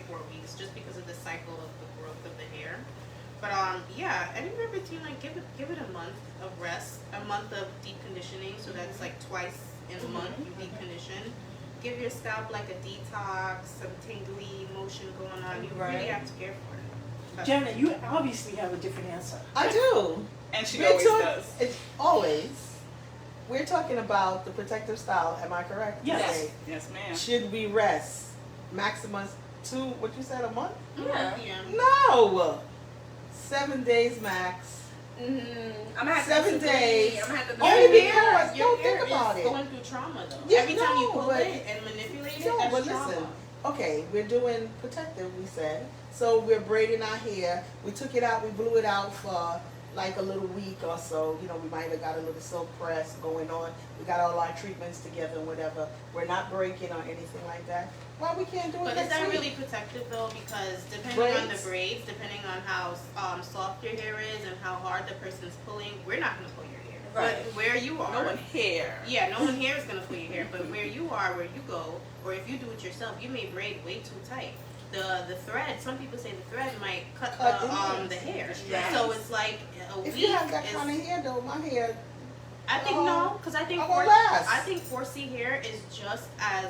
4 weeks, just because of the cycle of the growth of the hair. But yeah, anywhere between give it a month of rest, a month of deep conditioning. So that's like twice in a month you deep condition. Give your scalp like a detox, some tingly motion going on. You really Right. have to care for it. Janet, you obviously have a different answer. I do. And she We're always talk- does. It's always. We're talking about the protective style. Am I correct? to Yes. say, Yes, ma'am. Should we rest maximum 2? What you said, a month? Yeah. No. 7 days max. I'm gonna have to 7 disagree. days. I'm gonna have to Only disagree. because- Your don't hair think about is it. going through trauma though. Yeah, Every time you no, pull but- it and manipulate it, No, that's but trauma. listen. Okay, we're doing protective, we said. So we're braiding our hair. We took it out, we blew it out for like a little week or so. We might have got a little silk press going on. We got all our treatments together and whatever. We're not breaking or anything like that. Why we can't do it But is next that week? really protective though? Because depending on the Braids? braids, depending on how soft your hair is and how hard the person's pulling, we're not gonna pull your hair. Right. But where you are, No one here. yeah, no one here is gonna pull your hair. But where you are, where you go, or if you do it yourself, you may braid way too tight. The thread, some people say the thread might cut Cut the the hair. Yes. So it's like a If week you have that is. kind of hair though, my hair, I think no, because I think I won't last. I think 4C hair is just as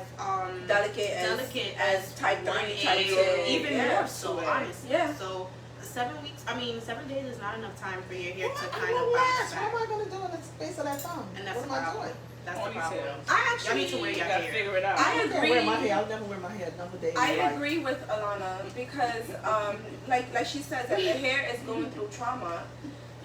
Delicate as type 3, 1A, type 2. even Yeah. more so, Yeah. honestly. Yeah. So 7 weeks, 7 days is not enough time for your hair to I kind of won't bounce last. What am back. I going to do in the space of that time? And that's what the am I problem. doing? That's the Ponytail. problem. I Y'all actually need to wear You your gotta hair. figure it out. I I can't wear my agree. hair. I'll never wear my hair another day. in I my life. agree with Alana because, like she says, that the hair is going through trauma.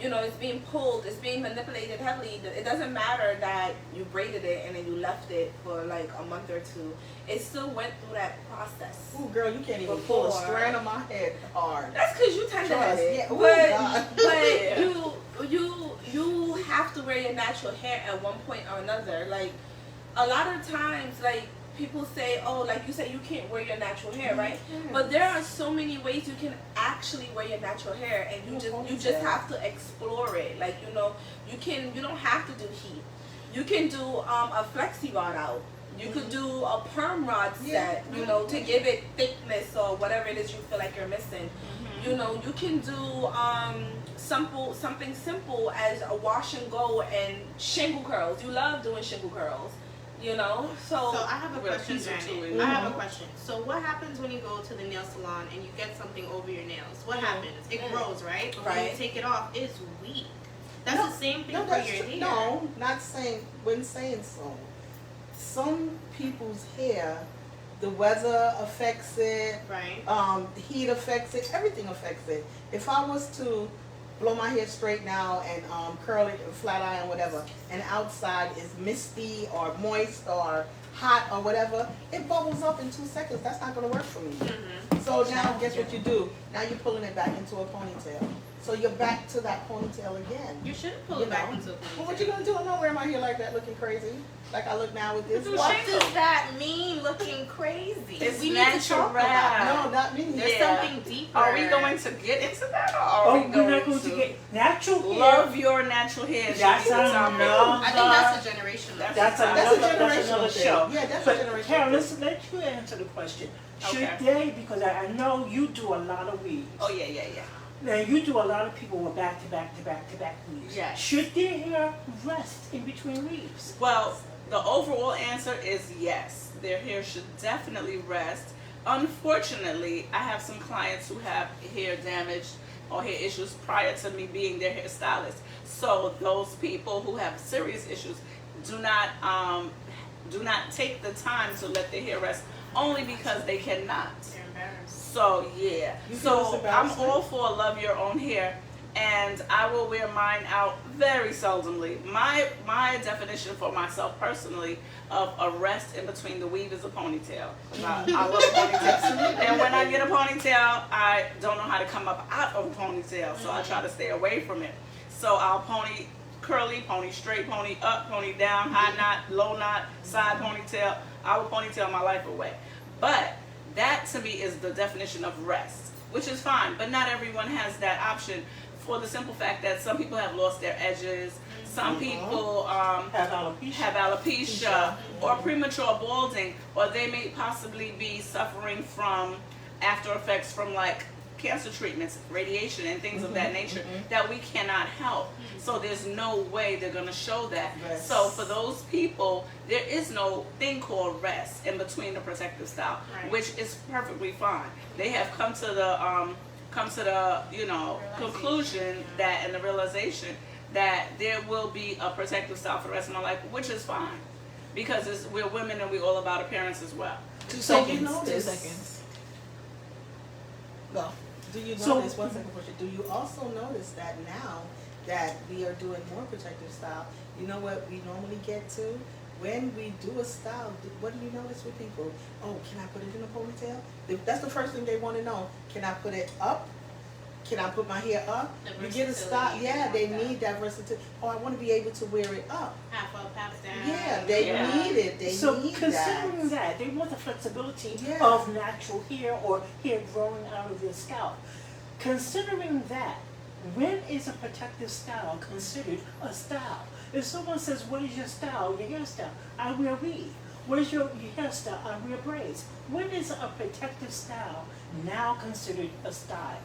It's being pulled, it's being manipulated heavily. It doesn't matter that you braided it and then you left it for like a month or two. It still went through that process. Ooh, girl, you can't even pull a Before. strand of my head hard. That's because you tend to have Trust. it. Yeah. Ooh, But God. but you have to wear your natural hair at one point or another. Like a lot of times, like people say, oh, like you said, you can't wear your natural hair, right? But there are so many ways you can actually wear your natural hair, and you just have to explore it. Like you don't have to do heat. You can do a flexi rod out. You could do a perm rod set, to give it thickness or whatever it is you feel like you're missing. You can do something simple as a wash and go and shingle curls. You love doing shingle curls, So I have a We're a question, piece or two Janet. in. I have a question. So what happens when you go to the nail salon and you get something over your nails? What happens? It grows, right? But when you Right. take it off, it's weak. That's No, the same thing No, for that's your true. hair. No, not saying, when saying so. Some people's hair, the weather affects it, Right. the heat affects it, everything affects it. If I was to blow my hair straight now and curl it, flat iron, whatever, and outside is misty or moist or hot or whatever, it bubbles up in 2 seconds. That's not going to work for me. So now guess what you do? Now you're pulling it back into a ponytail. So you're back to that ponytail again. You shouldn't pull You it back know. into a Well, what you ponytail. gonna do? I'm not wearing my hair like that, looking crazy, like I look now with this. What does that mean, looking crazy? It's we need to talk about natural. No, not me. There's Yeah. something deeper. Are we going to get into that, or are Oh, we we're going not going to get natural hair. love your natural hair? That's Should be the topic. another- I think that's a generational. That's That's a another, generational another thing. show. Yeah, that's a But generational Karen, thing. let's let you answer the question. Should Okay. they, because I know you do a lot of weaves. Oh yeah, yeah, yeah. Now you do a lot of people with back to back to back to back weaves. Yes. Should their hair rest in between weaves? Well, the overall answer is yes. Their hair should definitely rest. Unfortunately, I have some clients who have hair damage or hair issues prior to me being their hairstylist. So those people who have serious issues do not take the time to let their hair rest, only because they cannot. You're embarrassed. So yeah, You feel so this I'm embarrassment? all for love your own hair, and I will wear mine out very seldomly. My definition for myself personally of a rest in between the weave is a ponytail. 'Cause I love ponytails. And when I get a ponytail, I don't know how to come up out of a ponytail, so I try to stay away from it. So I'll pony curly, pony straight, pony up, pony down, high knot, low knot, side ponytail. I will ponytail my life away. But that to me is the definition of rest, which is fine, but not everyone has that option for the simple fact that some people have lost their edges, some people Have alopecia. have alopecia or premature balding, or they may possibly be suffering from after effects from like cancer treatments, radiation, and things of that nature that we cannot help. So there's no way they're going to show that. Rest. So for those people, there is no thing called rest in between the protective style, Right. which is perfectly fine. They have come to the conclusion that, and the realization that there will be a protective style for the rest of my life, which is fine, because we're women and we're all about appearance as well. 2 So you seconds. 2 notice- seconds. Well, do you So- notice, one second, Portia, do you also notice that now that we are doing more protective style, you know what we normally get to? When we do a style, what do you notice with people? Oh, can I put it in a ponytail? That's the first thing they want to know. Can I put it up? Can I put my hair up? The You get a style, versatility, yeah, they they want that. need that versatility. Oh, I want to be able to wear it up. Half up, half down. Yeah, they Yeah. need it, they So need considering that. that, they want the flexibility Yeah. of natural hair or hair growing out of their scalp. Considering that, when is a protective style considered a style? If someone says, what is your style? Your hairstyle? I wear weave. What is your hairstyle? I wear braids. When is a protective style now considered a style?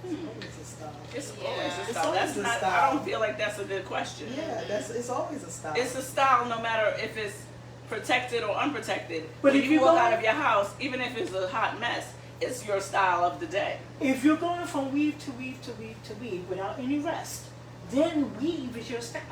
It's a style. It's Yeah. always a It's style. always That's a not. style. I don't feel like that's a good question. Yeah, it's always a style. It's a style no matter if it's protected or unprotected. But when if you you walk go- out of your house, even if it's a hot mess, it's your style of the day. If you're going from weave to weave to weave to weave without any rest, then weave is your style.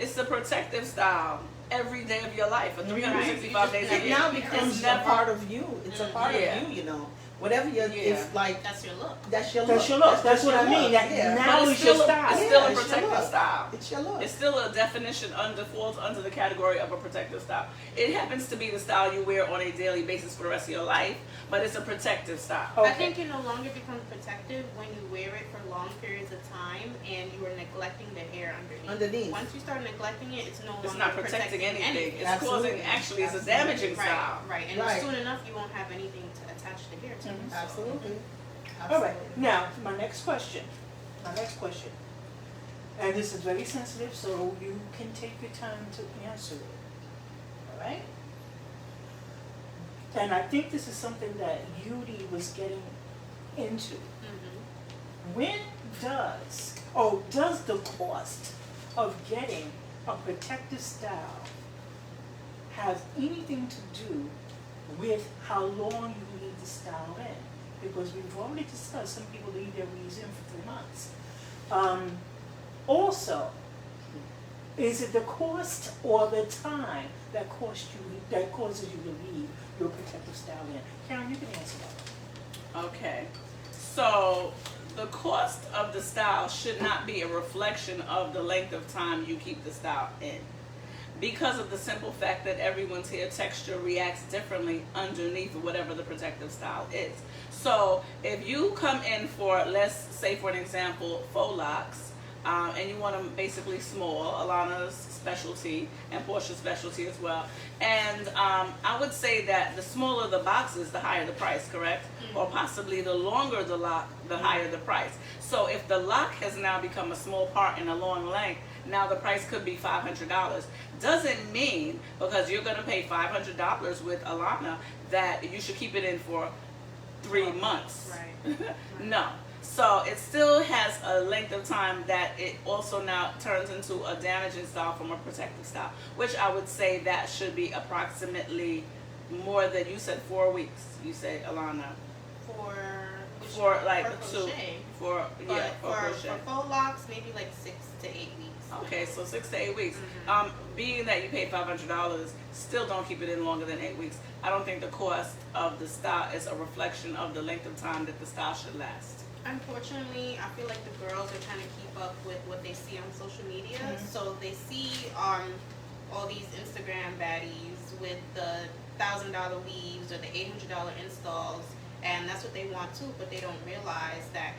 It's the protective style every day of your life for 365 days a It year. now becomes It's a never- part of you. It's a part Yeah. of you, you know. Whatever your, Yeah. it's like, That's your look. that's your look. That's your look. That's just what I your mean. look. That Yeah. now But is your it's style. still a Yeah, it's your protective look. style. It's your look. It's still a definition falls under the category of a protective style. It happens to be the style you wear on a daily basis for the rest of your life, but it's a protective style. Okay. I think it no longer becomes protective when you wear it for long periods of time and you are neglecting the hair underneath. Once you start neglecting it, it's no longer It's not protecting anything. It's Absolutely. causing, actually, it's a Absolutely. damaging Right, style. right. And Right. soon enough, you won't have anything to attach the hair to. Mhm. So- Absolutely. All right, Absolutely. now, my next question, and this is very sensitive, so you can take your time to answer it, all right? And I think this is something that Yudi was getting into. Mhm. When does the cost of getting a protective style have anything to do with how long you leave the style in? Because we've already discussed some people leave their weaves in for 3 months. Also, is it the cost or the time that causes you to leave your protective style in? Karen, you can answer that. Okay. So the cost of the style should not be a reflection of the length of time you keep the style in, because of the simple fact that everyone's hair texture reacts differently underneath whatever the protective style is. So if you come in for, let's say for an example, faux locks, and you want them basically small, Alana's specialty and Portia's specialty as well. And I would say that the smaller the boxes, the higher the price, correct? Or possibly the longer the lock, the higher the price. So if the lock has now become a small part and a long length, now the price could be $500. Doesn't mean because you're going to pay $500 with Alana that you should keep it in for 3 months. Right. No. So it still has a length of time that it also now turns into a damaging style from a protective style, which I would say that should be approximately more than, you said 4 weeks. You said, Alana, for like for two, crochet. for But yeah, for for crochet. faux locks, maybe like 6 to 8 weeks. Okay, so 6 to 8 weeks. Mhm. Being that you paid $500, still don't keep it in longer than 8 weeks. I don't think the cost of the style is a reflection of the length of time that the style should last. Unfortunately, I feel like the girls are trying to keep up with what they see on social media. Mhm. So they see all these Instagram baddies with the $1,000 weaves or the $800 installs, and that's what they want too. But they don't realize that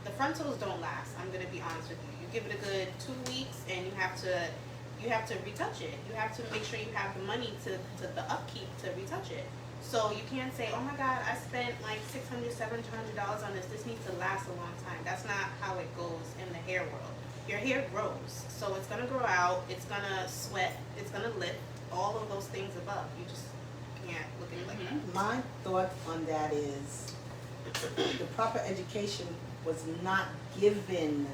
the frontals don't last. I'm gonna be honest with you. You give it a good 2 weeks, and you have to retouch it. You have to make sure you have the money to the upkeep to retouch it. So you can't say, oh my God, I spent like $600, $700 on this. This needs to last a long time. That's not how it goes in the hair world. Your hair grows, so it's gonna grow out. It's gonna sweat. It's gonna lift. All of those things above. You just can't look at it like that. My thought on that is the proper education was not given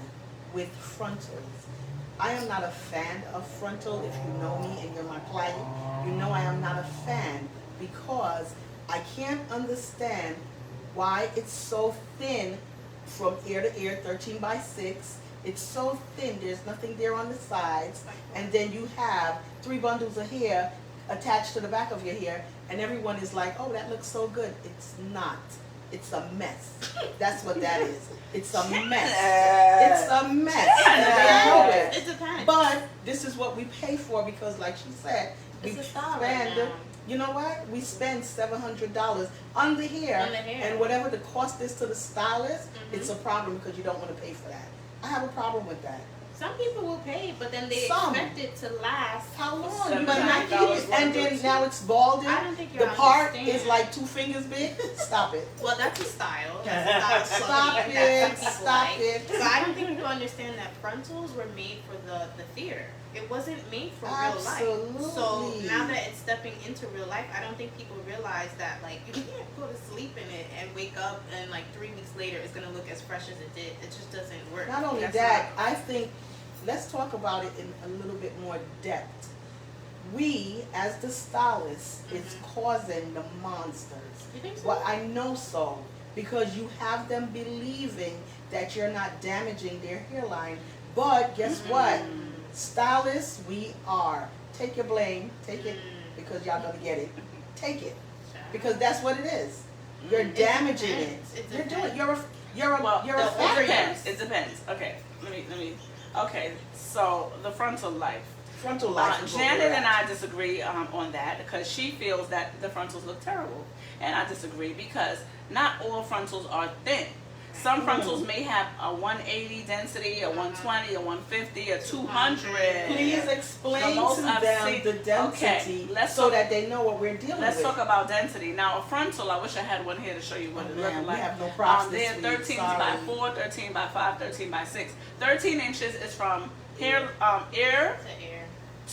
with frontals. I am not a fan of frontal. If you know me and you're my client, you know I am not a fan because I can't understand why it's so thin from ear to ear, 13 by 6. It's so thin, there's nothing there on the sides, and then you have 3 bundles of hair attached to the back of your hair, and everyone is like, oh, that looks so good. It's not. It's a mess. That's what that is. It's a mess. It's a mess. And they know it. It depends. But this is what we pay for because, like she said, we It's a style right spend, now. you know what? We spend $700 on the hair, On the hair. and whatever the cost is to the stylist, Mhm. it's a problem because you don't want to pay for that. I have a problem with that. Some people will pay, but then they Some. expect it to last. How long? $700 You might not keep it, and then now it's balding. I don't think you The part understand. is like 2 fingers big. Stop it. Well, that's a style. That's a style. Stop That some it. people Stop like. it. So I don't think people understand that frontals were made for the theater. It wasn't made for real life. Absolutely. So now that it's stepping into real life, I don't think people realize that like you can't go to sleep in it and wake up and like 3 weeks later it's gonna look as fresh as it did. It just doesn't work. Not only That's that, not- I think, let's talk about it in a little bit more depth. We, as the stylists, is causing the monsters. You think so? Well, I know so, because you have them believing that you're not damaging their hairline. But guess what? Stylists, we are. Take your blame, take it, because y'all gonna get it. Take it, because that's what it is. You're damaging it. depends. It You're doing. depends. You're a Well, you're a it factory. depends. It depends. Okay, let me. Okay, so the frontal life. Frontal life. is what Janet we're and at. I disagree on that because she feels that the frontals look terrible, and I disagree because not all frontals are thin. Some frontals may have a 180 density, a 120, a 150, a 200. Please explain The most to I've them seen- the density Okay, let's so talk- that they know what we're dealing Let's with. talk about density. Now, a frontal, I wish I had one here to show you what Oh, it man, looks we like. have no props this They're week, 13 by sorry. 4, 13 by 5, 13 by 6. 13 inches is from hair, ear To air.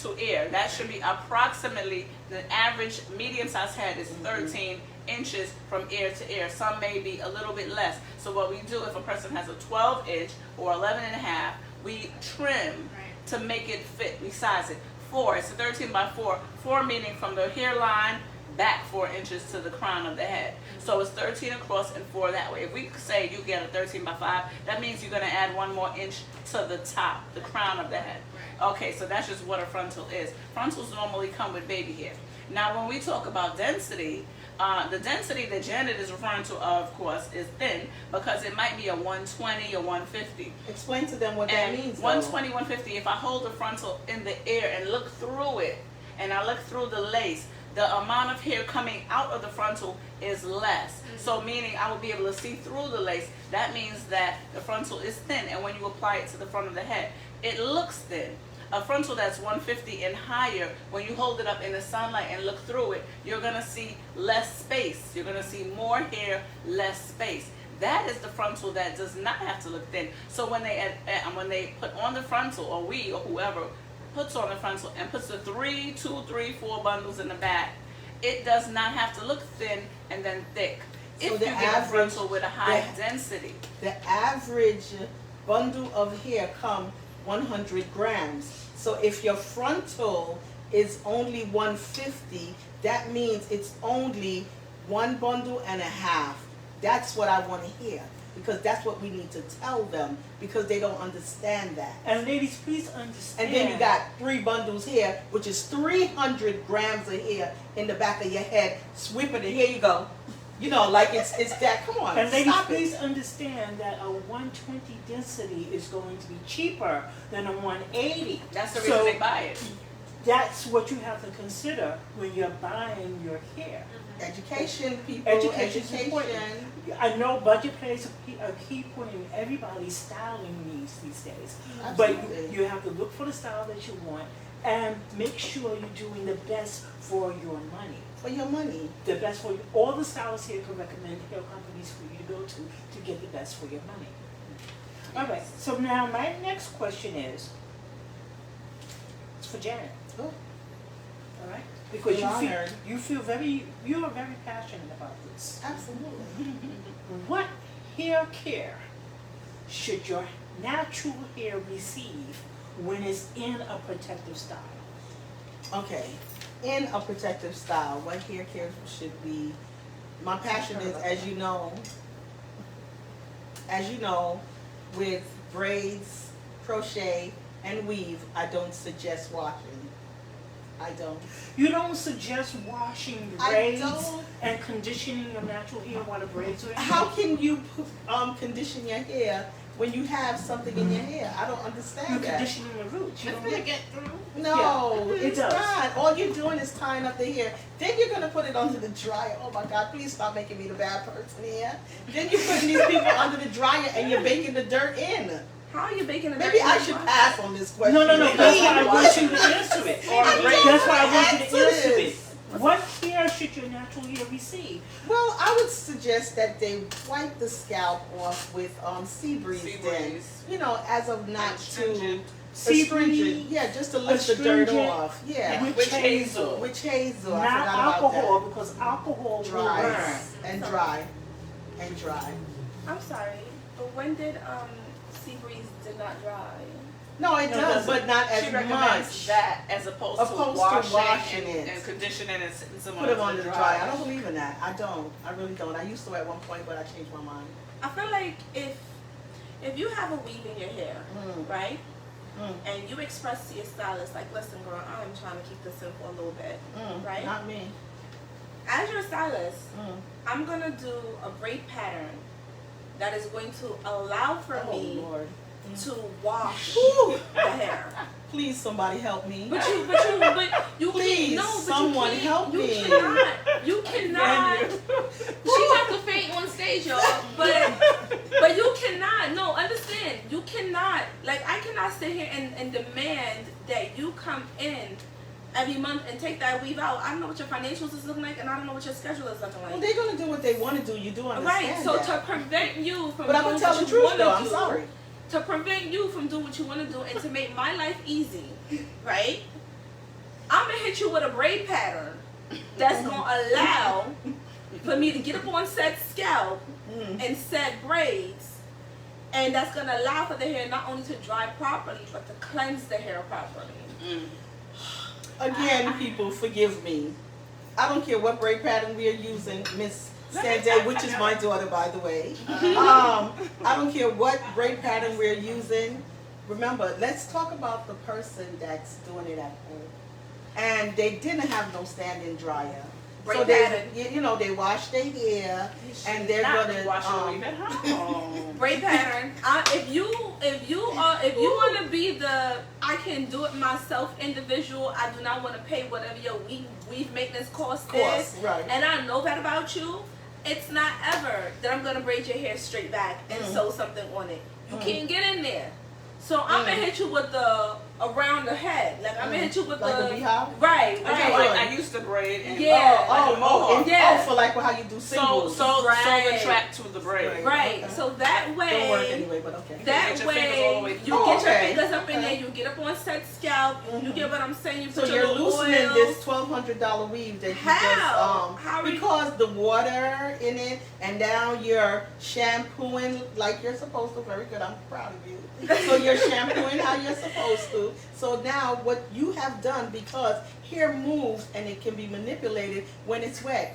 to ear. That should be approximately the average medium-sized head is 13 inches from ear to ear. Some may be a little bit less. So what we do if a person has a 12 inch or 11 and a half, we trim Right. to make it fit. We size it. 4, it's a 13 by 4. 4 meaning from the hairline back 4 inches to the crown of the head. So it's 13 across and 4 that way. If we say you get a 13 by 5, that means you're going to add 1 more inch to the top, the crown of the head. Okay, so that's just what a frontal is. Frontals normally come with baby hair. Now, when we talk about density, the density that Janet is referring to, of course, is thin because it might be a 120 or 150. Explain to them what that And means. 120, 150, if I hold the frontal in the air and look through it, and I look through the lace, the amount of hair coming out of the frontal is less. So meaning I will be able to see through the lace. That means that the frontal is thin, and when you apply it to the front of the head, it looks thin. A frontal that's 150 and higher, when you hold it up in the sunlight and look through it, you're gonna see less space. You're gonna see more hair, less space. That is the frontal that does not have to look thin. So when they put on the frontal, or we or whoever puts on the frontal and puts the 3, 2, 3, 4 bundles in the back, it does not have to look thin and then thick. So If you the get a average- frontal with a high the- density, The average bundle of hair come 100 grams. So if your frontal is only 150, that means it's only 1 bundle and a half. That's what I want to hear, because that's what we need to tell them, because they don't understand that. And ladies, please understand. And then you got 3 bundles here, which is 300 grams of hair in the back of your head. Sweep it, and here you go. You know, like it's that. Come on, And ladies, stop please it. understand that a 120 density is going to be cheaper than a 180. That's the reason So they buy it. that's what you have to consider when you're buying your hair. Education, people. Education is important. Education. I know budget plays a key point in everybody's styling needs these days. But Absolutely. you have to look for the style that you want and make sure you're doing the best for your money. For your money. The best for you. All the stylists here can recommend hair companies for you to go to get the best for your money. All right. So now my next question is, it's for Janet. Oh. All right. Because Feel honored. you are very passionate about this. Absolutely. What hair care should your natural hair receive when it's in a protective style? Okay. In a protective style, what hair care should be? My passion is, as you know, with braids, crochet, and weave, I don't suggest washing. I don't. You don't suggest washing the I braids don't. and conditioning your natural hair while the braids are in? How can you condition your hair when you have something in your hair? I don't You're understand that. conditioning the roots. You It's don't gonna get, get through. No, Yeah, it it's does. not. All you're doing is tying up the hair. Then you're gonna put it under the dryer. Oh my God, please stop making me the bad person here. Then you're putting these people under the dryer and you're baking the dirt in. How are you baking a Maybe I should pass on this question. no. That's why I want you Please. to answer it. Or That's why I want you to answer answer it. this. What hair should your natural hair receive? Well, I would suggest that they wipe the scalp off with sea breeze. Sea Then, breeze. you know, as of not too Astringent. Sea breeze, astringent. Yeah, just to lift the dirt astringent, off. Yeah, witch hazel. witch hazel. I Not forgot alcohol, about because alcohol that. will burn. Dry and dry and dry. I'm sorry, but when did sea breeze did not dry? No, it No, it does, doesn't. but not as She recommends much. that as opposed, Opposed to to washing and, it. and conditioning and sitting some Put them under the dryer. I don't believe in that. I don't. I really don't. I used to at one point, but I changed my mind. I feel like if you have a weave in your hair, Mm. right, Mm. and you express to your stylist like, listen, girl, I'm trying to keep this in for a little bit. Mm. Right? Not me. As your stylist, Mm. I'm gonna do a braid pattern that is going to allow for Oh me Lord. to wash Whew. the hair. Please, somebody help me. But you Please, can't. No, but someone you can't. help you me. Cannot. You cannot. She's about to faint on stage, y'all. But you cannot. No, understand. You cannot. Like, I cannot sit here and demand that you come in every month and take that weave out. I don't know what your financials is looking like, and I don't know what your schedule is looking Well, like. they're gonna do what they want to do. You do understand Right. So that. to prevent you from But I'm doing gonna tell what the you truth want though. to I'm do, sorry. to prevent you from doing what you want to do and to make my life easy, right? I'm gonna hit you with a braid pattern that's gonna allow for me to get up on said scalp Mm. and set braids, and that's gonna allow for the hair not only to dry properly but to cleanse the hair properly. Mm. Again, people, forgive me. I don't care what braid pattern we are using, Miss Sanjay, which is my daughter, by the way. I don't care what braid pattern we're using. Remember, let's talk about the person that's doing it at home. And they didn't have no stand-in dryer. So Braid they, pattern. you know, they wash their hair and they're Not gonna wash your weave at home. Braid pattern. If you want to be the I can do it myself individual, I do not want to pay whatever your weave maintenance cost is. right. And I know that about you. It's not ever that I'm gonna braid your hair straight back and sew something on it. You can't get in there. So I'm gonna hit you with the around the head. Like I'm gonna hit you with Like a the beehive? right, I right. feel like I used to braid and Yeah. like a mohawk. Yeah. for like how you do So singles. the Right. track to the braid. Right. Okay. So that way Don't work anyway, but okay. That Get your fingers all the way way, through. you Oh, get your okay. fingers up in Okay. there, you get up on set scalp, you get what I'm saying, you So put your you're little loosening oil. this $1,200 weave that you How? just How are you- because the water in it, and now you're shampooing like you're supposed to. Very good, I'm proud of you. So you're shampooing how you're supposed to. So now what you have done, because hair moves and it can be manipulated when it's wet.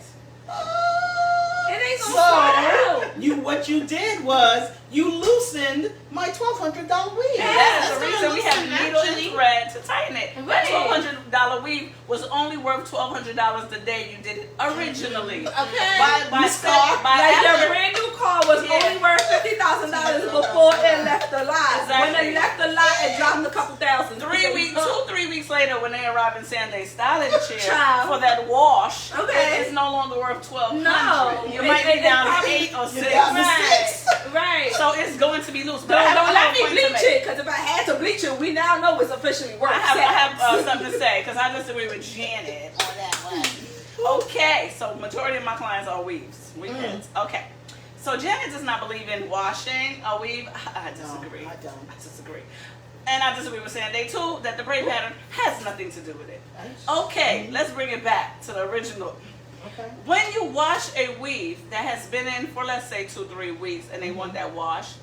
It ain't gonna sort out. So what you did was you loosened my $1,200 weave. And that's the That's reason gonna we have loosen needle and naturally. thread to tighten it. That Right. $1,200 weave was only worth $1,200 the day you did it originally. Okay. By Miss Carr, Like after- your brand new car was Yeah. only worth $50,000 before it left the lot. When Exactly. it left the lot, it dropped a couple thousand. 3 weeks later, when they arrive in Sanday styling chair Child. for that wash, Okay. it's no longer worth $1,200. No. You might be It down to probably- 8 or 6. You're down to Right. 6. Right. So it's going to be loose. But Don't, I have don't a let me point to bleach make. it, because if I had to bleach it, we now know it's officially worth I have $6. something to say because I disagree with Janet on that one. Okay, so majority of my clients are weaves, weekends. Okay, so Janet does not believe in washing a weave. I disagree. I don't. I disagree, and I disagree with Sanday too that the braid pattern has nothing to do with it. Okay, let's bring it back to the original. Okay. When you wash a weave that has been in for, let's say, 2-3 weeks and they want that wash,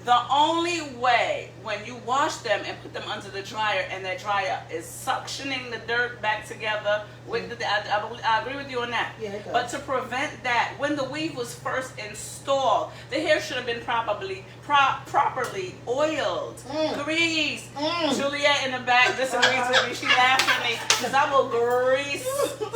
the only way when you wash them and put them under the dryer and that dryer is suctioning the dirt back together with I agree with you on that. Yeah, it does. But to prevent that, when the weave was first installed, the hair should have been properly oiled, greased. Juliet in the back disagrees with me. She laughs at me because I will grease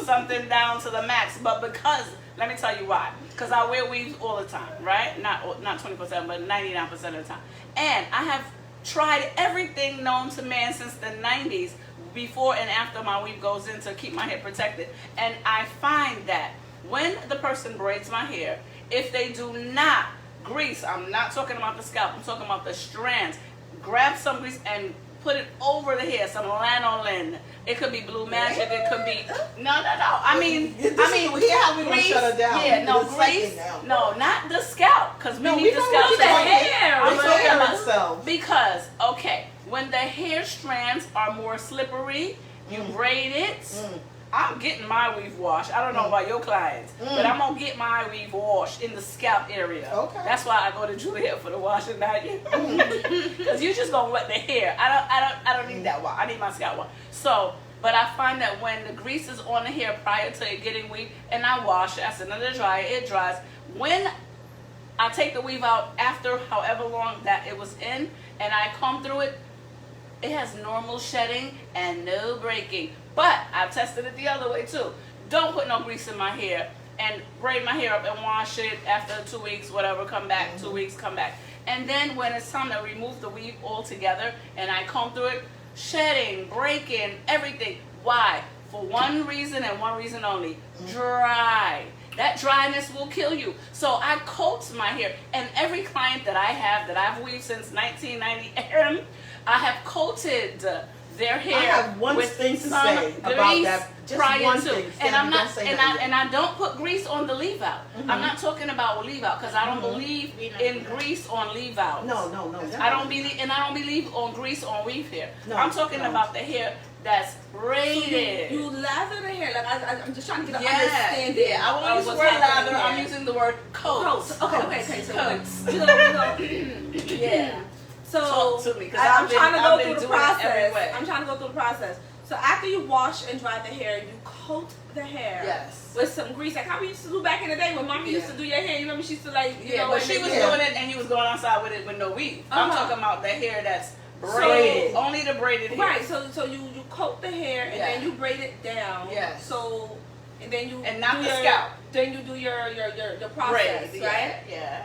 something down to the max. But because, let me tell you why. Because I wear weaves all the time, right? Not 24/7, but 99% of the time. And I have tried everything known to man since the 90s, before and after my weave goes in, to keep my hair protected. And I find that when the person braids my hair, if they do not grease, I'm not talking about the scalp, I'm talking about the strands, grab some grease and put it over the hair, some lanolin. It could be Blue Magic, it could be no. I mean Here how we gonna grease. shut her down. Yeah, no In a second grease. now. No, not the scalp, because we No, need we the don't scalp need to the breathe. hair. I'm The talking hair about itself. because when the hair strands are more slippery, you braid it. I'm getting my weave washed. I don't know about your clients, but I'm gonna get my weave washed in the scalp area. Okay. That's why I go to Juliet for the washing, not you, because you just gonna wet the hair. I don't need that wash. I need my scalp wash. So, but I find that when the grease is on the hair prior to it getting weave, and I wash it, I send it to the dryer, it dries. When I take the weave out after however long that it was in, and I comb through it, it has normal shedding and no breaking. But I've tested it the other way too. Don't put no grease in my hair and braid my hair up and wash it after 2 weeks, whatever, come back, 2 weeks, come back. And then when it's time to remove the weave altogether and I comb through it, shedding, breaking, everything. Why? For one reason and one reason only, dry. That dryness will kill you. So I coat my hair, and every client that I have that I've weaved since 1990, I have coated their hair. I have one with thing to some say about grease that. Just prior one to. thing. And Sandy, I'm not, don't say and that yet. I don't put grease on the leave out. I'm not talking about leave out because I don't believe in grease on leave out. No. I don't believe on grease on weave hair. No, I'm talking no. about the hair that's braided. You lather the hair. Like I'm just trying to get an Yeah, understanding. yeah. I won't use the of word what's happening lather. I'm here. using the word coat. Coats. Okay. So Coats. we go. Yeah. So Talk to me, 'cause I'm I've been- trying to I've go been through the doing it every process. way. I'm trying to go through the process. So after you wash and dry the hair, you coat the hair. Yes. With some grease, like how we used to do back in the day when Mommy used to do your hair. You remember she used to Yeah, but she was Yeah. doing it and you was going outside with it with no weave. I'm Uh-huh. talking about the hair that's braided. So- Only the braided hair. Right. So you coat the hair and Yeah. then you braid it down. Yes. So and then you And not do the your, scalp. Then you do your process, Braid, right? Yeah.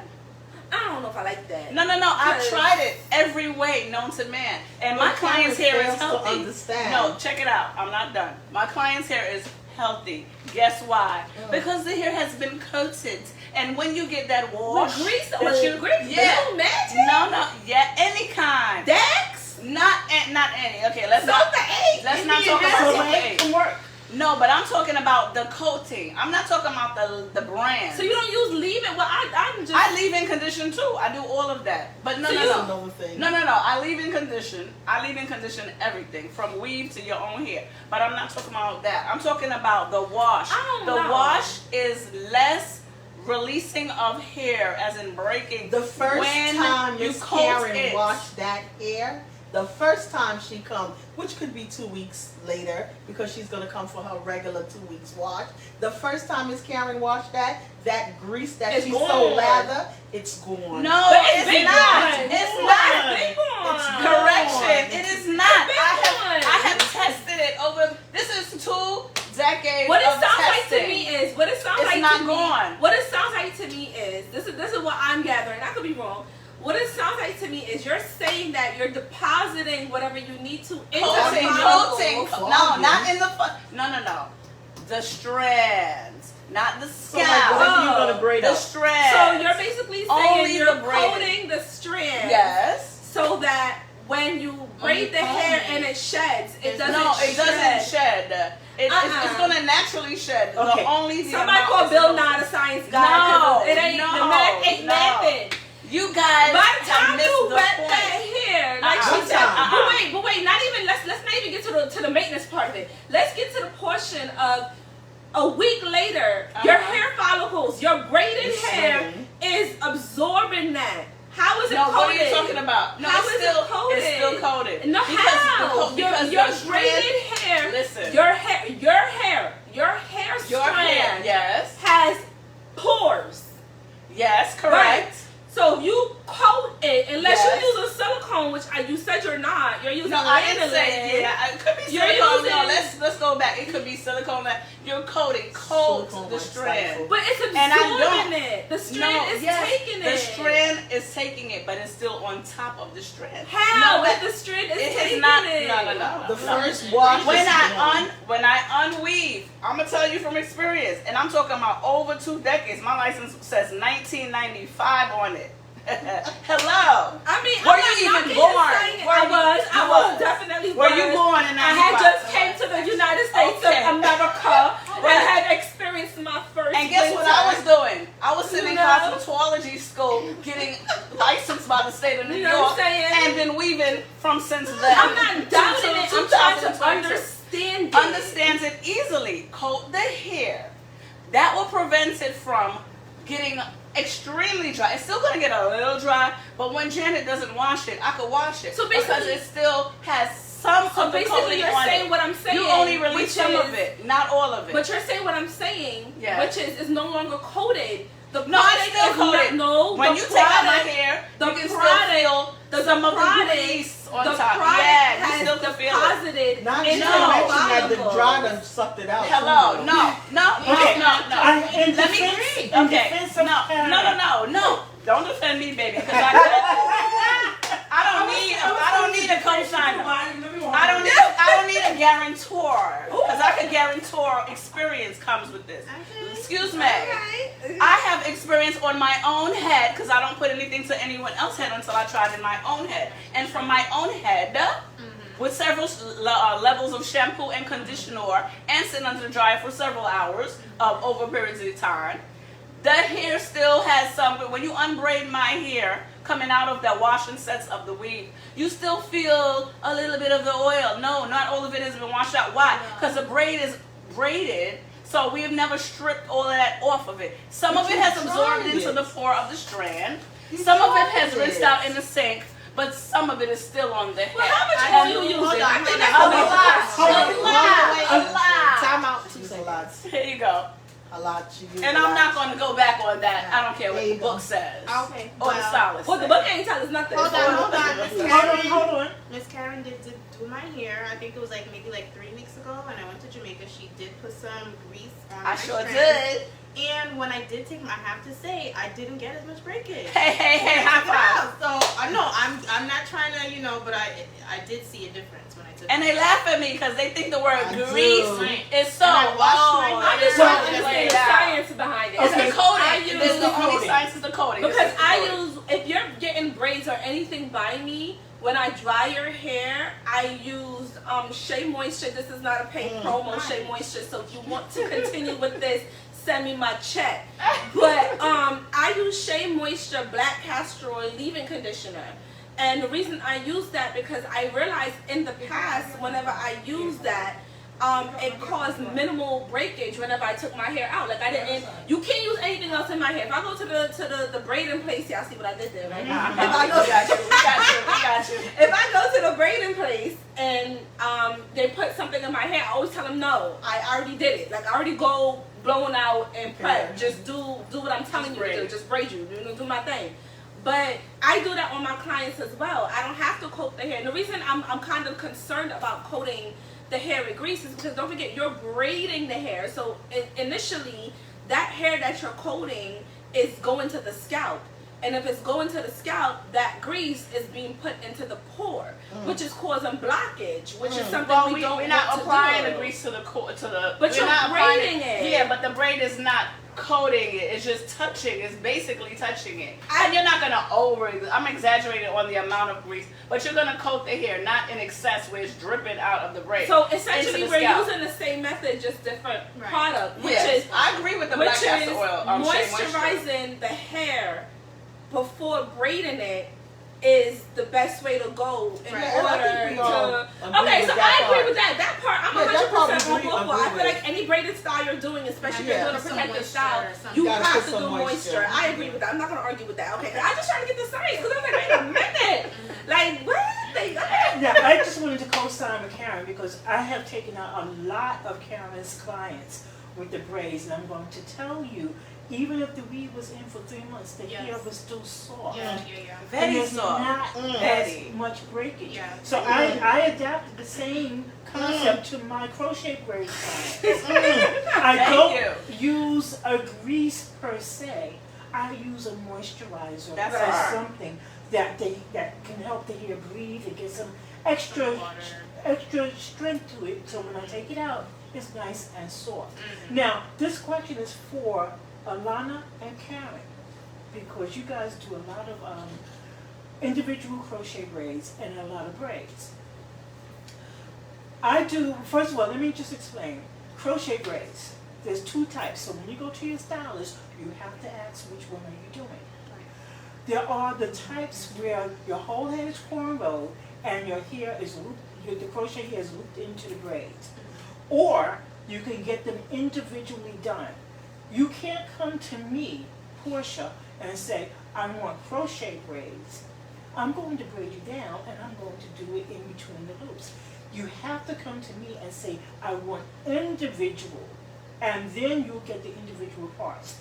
I don't know if I like that. No. I've Because- tried it every way known to man, and my But client's Karen hair is fails to healthy. understand. No, check it out. I'm not done. My client's hair is healthy. Guess why? Because the hair has been coated, and when you get that wash, With grease that or you- grease? yeah, Blue Magic? no, yeah, any kind. Dex? Not any. Okay, let's Not not. the 8. Let's Give not me talk an about answer. the eight. Can work. No, but I'm talking about the coating. I'm not talking about the brand. So you don't use leave-in? Well, I'm just. I leave in condition too. I do all of that. But no. That's another thing. No. I leave in condition. I leave in condition everything from weave to your own hair. But I'm not talking about that. I'm talking about the wash. I don't The know. wash is less releasing of hair, as in breaking. The first when time you Miss coat Karen it. washed that hair, The first time she comes, which could be 2 weeks later because she's gonna come for her regular 2 weeks wash. The first time Miss Karen washed that grease that It's she gone. so lather, it's gone. No, But it's been not. gone. It's It's not. been gone. Correction. It is not. gone. I have tested it over. This is 2 decades What it of sounds like testing. to me is what it sounds It's like not to gone. me. What it sounds like to me is this is what I'm gathering. I could be wrong. What it sounds like to me is you're saying that you're depositing whatever you need to into Coating, the coating. follicle. No, not in the. No. The strands, not the So like scalp. whatever you're gonna braid The up. strands. So you're basically saying Only you're the braiding. coating the strand Yes. so that when you braid the hair and it sheds, it doesn't No, it doesn't shed. It's Uh-uh. gonna naturally shed. Okay. The only the Somebody amount call is Bill the- Nye the science guy. No, 'cause it ain't the no, math ain't no. mathing. You guys By the have time missed you the wet point. that hair, like Uh-uh. she said, Uh-uh. but wait, not even let's not even get to the maintenance part of it. Let's get to the portion of a week later, your Uh-huh. hair follicles, your braided It's hair shredding. is absorbing that. How is it No, coated? what are you talking about? No, How it's is still it coated? It's still coated. No, because how? because your the strand- braided hair, Listen. your hair Your strand hair, yes, has pores. yes, correct. So you coat it, unless Yes. you use a silicone, which you said you're not. You're using No, I didn't say lanolin. yeah. It could be You're silicone. No, using- let's go back. It could be silicone. That you're coating, coat Silicone the might strand. stifle. But it's And I absorbing don't. it. The strand is yes, taking the it. strand is taking it, but it's still on top of the strand. How? No, If that- the strand is it taking is not. it. No. The no. first wash When is gone. I unweave, I'm gonna tell you from experience, and I'm talking about over 2 decades. My license says 1995 on it. Hello. I mean, Were I'm not you even knocking born? his saying. Were I you- was. you I was was. definitely Were was. you born in 95? I had just came to the United States Okay. of America Right. and had experienced my first. And guess what winter. I was doing? I was sitting in You know? cosmetology school getting licensed by the state of New You know what York I'm saying? and been weaving from since then. I'm not doubting it. I'm trying to 2022. understand it. Understands it easily. Coat the hair. That will prevent it from getting extremely dry. It's still gonna get a little dry, but when Janet doesn't wash it, I could wash it. So because basically- it still has some So of the basically, coating you're on saying it. what I'm saying. You only release which some is, of it, not all of it. But you're saying what I'm saying, Yeah. which is it's no longer coated. The No, product it's still is coated. not. No, when the you take out my product- hair, the you can still product- feel some of the product- grease on the top. product Yeah, you has still can feel it. deposited Not into just No. to the mention that the follicles. dry done sucked it out. Hello, too, no. Okay. No. In Let me. defense, in Okay. defense of Karen. No. Don't defend me, baby, because I don't need a co-signer. I don't need a guarantor, because I can guarantor experience comes with this. Excuse me. Okay. I have experience on my own head because I don't put anything to anyone else's head until I tried in my own head. And from my own head, with several levels of shampoo and conditioner, and sitting under the dryer for several hours over periods of time, that hair still has some. When you unbraid my hair coming out of the washing sets of the weave, you still feel a little bit of the oil. No, not all of it has been washed out. Why? Because the braid is braided. So we have never stripped all of that off of it. Some of it has absorbed tried into it. the pore of the strand. You Some of it has tried rinsed it. out in the sink, but some of it is still on the Well, head. how much And oil you hold using? on, I think wait, that's a the lot. biggest question. A lot. Time out. 2 She's a seconds. lot. Here you go. A lot. She used And a I'm lot. not going to go back on that. I don't care what There the you go. book says. Okay, Or the well, stylist Well, the says. book ain't tell us nothing. Hold on. Miss Karen, Hold on. Miss Karen did do my hair. I think it was maybe 3 weeks ago when I went to Jamaica. She did put some grease on my I sure strands. did. And when I did take them, I have to say I didn't get as much breakage. Hey, high five. Wow. So I know I'm not trying to but I did see a difference when I took. And they laugh at me because they think the word I grease do. is so And I washed my old. I'm just It's trying to so understand laid the out. science behind it. It's the I coating. use There's the only coating. science is the coating. It's because just the I coating. use if you're getting braids or anything by me. When I dry your hair, I use Shea Moisture. This is not a paid promo, Shea Moisture. So if you want to continue with this, send me my check. But I use Shea Moisture Black Castor Oil Leave-In Conditioner. And the reason I use that because I realized in the past, whenever I used that, it caused minimal breakage whenever I took my hair out. Like I didn't. You can't use anything else in my hair. If I go to the braiding place, y'all see what I did there, right? We got you. If I go to the braid in place and they put something in my hair, I always tell them no. I already did it. Like I already go blowing out and prep. Okay. Just do what I'm telling you to do. braid. Just braid you. Do my thing. But I do that on my clients as well. I don't have to coat the hair. And the reason I'm kind of concerned about coating the hair with grease is because don't forget you're braiding the hair. So initially that hair that you're coating is going to the scalp. And if it's going to the scalp, that grease is being put into the pore, which is causing blockage, which is something Well, we don't we're not want applying to the do. grease to the But we're you're not applying braiding it. Yeah, but the braid is not coating it. It's just touching. It's basically touching it. I- And you're not gonna I'm exaggerating on the amount of grease, but you're gonna coat the hair, not in excess where it's dripping out of the braid. So essentially, into the we're scalp. using the same method, just different Right. product, which Yes, is I agree with the black castor oil. Shea Moisture. moisturizing the hair before braiding it is the best way to go in Right. order I think we all to. agree Okay, with so that I agree part. with that. That part I'm Yeah, that part 100% on we board for. I agree feel with. like any braided style you're doing, especially if Yeah. you're doing a Some protective moisture style, or something. you You gotta have put to some do moisture. moisture. I agree with that. I'm not gonna argue with that. Okay, 'cause I just trying to get the science because I'm like, wait a minute, like what? Now, I just wanted to co-sign with Karen because I have taken out a lot of Karen's clients with the braids, and I'm going to tell you, even if the weave was in for 3 months, the Yes. hair was still soft. Yeah. And Very there's soft. not Very. as much breakage. Yeah. So I adapted the same concept to my crochet braid clients. I Thank don't use a grease per se. I use a moisturizer That's or right. something that can help the hair breathe and get some extra Water. strength to it. So when I take it out, it's nice and soft. Mm-hmm. Now this question is for Alana and Karen because you guys do a lot of individual crochet braids and a lot of braids. I do, first of all, let me just explain. Crochet braids, there's 2 types. So when you go to your stylist, you have to ask which one are you doing. There are the types where your whole head is cornrowed and your hair is looped, the crochet hair is looped into the braids. Or you can get them individually done. You can't come to me, Portia, and say, I want crochet braids. I'm going to braid you down and I'm going to do it in between the loops. You have to come to me and say, I want individual, and then you'll get the individual parts.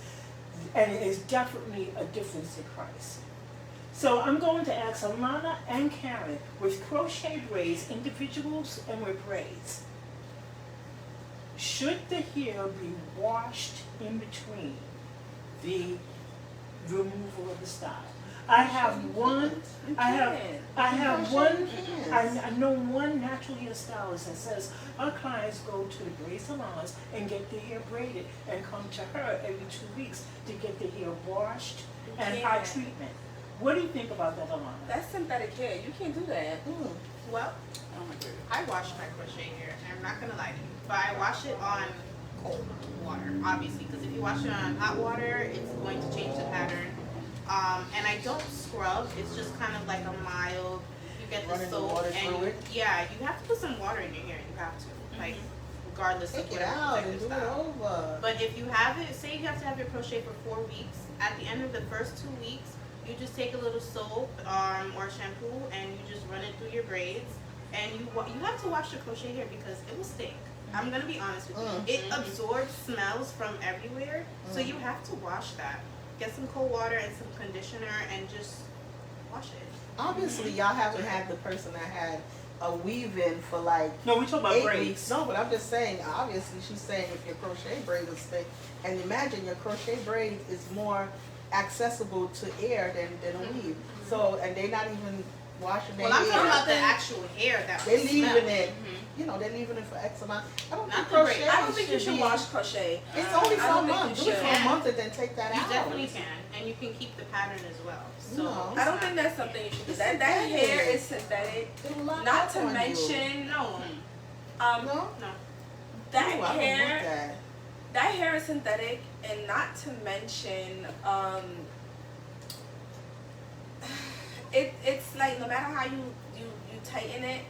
And it is definitely a difference in price. So I'm going to ask Alana and Karen, with crochet braids, individuals and with braids, should the hair be washed in between the removal of the style? I have one I know one natural hair stylist that says our clients go to the braid salons and get their hair braided and come to her every 2 weeks to get their hair washed and hot Yeah. treatment. What do you think about that, Alana? That's synthetic hair. You can't do that. Well, Oh my goodness. I wash my crochet hair, and I'm not gonna lie to you, but I wash it on cold water, obviously, because if you wash it on hot water, it's going to change the pattern. And I don't scrub, it's just kind of like a mild, you get the Running the soap, water and through it? yeah, you have to put some water in your hair, you have to, like, regardless of Take it whatever out and protective do it style. over. But if you have it, say you have to have your crochet for 4 weeks, at the end of the first 2 weeks, you just take a little soap or shampoo and you just run it through your braids. And you have to wash your crochet hair because it will stink. I'm gonna be honest with you. It absorbs smells from everywhere, so you have to wash that. Get some cold water and some conditioner and just wash it. Obviously, y'all haven't had the person that had a weave-in for like No, we talk about 8 braids. weeks. No, but I'm just saying, obviously, she's saying if your crochet braid is thick, and imagine your crochet braid is more accessible to air than a weave. So, and they're not even washing their Well, I'm hair. talking about the actual hair that They're will leaving smell. it. You know, they're leaving it for X amount. I don't Not think the braid. crochet. I don't think you should be- wash crochet. It's only I for a don't think month. you Do it for a should. month and then take that You out. definitely can, and you can keep the pattern as well. So No. it's I don't not- think that's something you should do. It's That synthetic. hair is synthetic. It'll lock Not up to on you. mention, No, um, No? no. that Ooh, I don't want hair, that. that hair is synthetic, and not to mention, it's like no matter how you tighten it,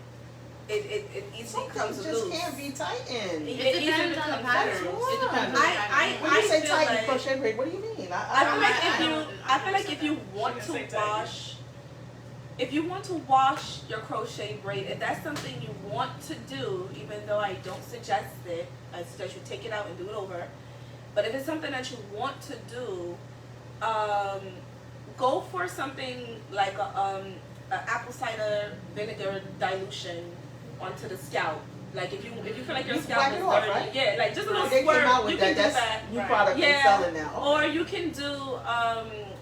it easily Some comes things just loose. can't be tightened. It It depends easily on the comes pattern. loose. It depends on the pattern. When you say feel tighten like- crochet braid, what do you mean? I feel like I if you, don't I feel like if you understand want She to didn't say tighten. wash, if you want to wash your crochet braid, if that's something you want to do, even though I don't suggest it, I suggest you take it out and do it over. But if it's something that you want to do, go for something like a apple cider vinegar dilution onto the scalp. Like if you feel like your You scalp wipe is it off, dirty, right? yeah, like just a little They came squirt. out with You can that. do That's that. new Right. product they're Yeah. selling now. Or you can do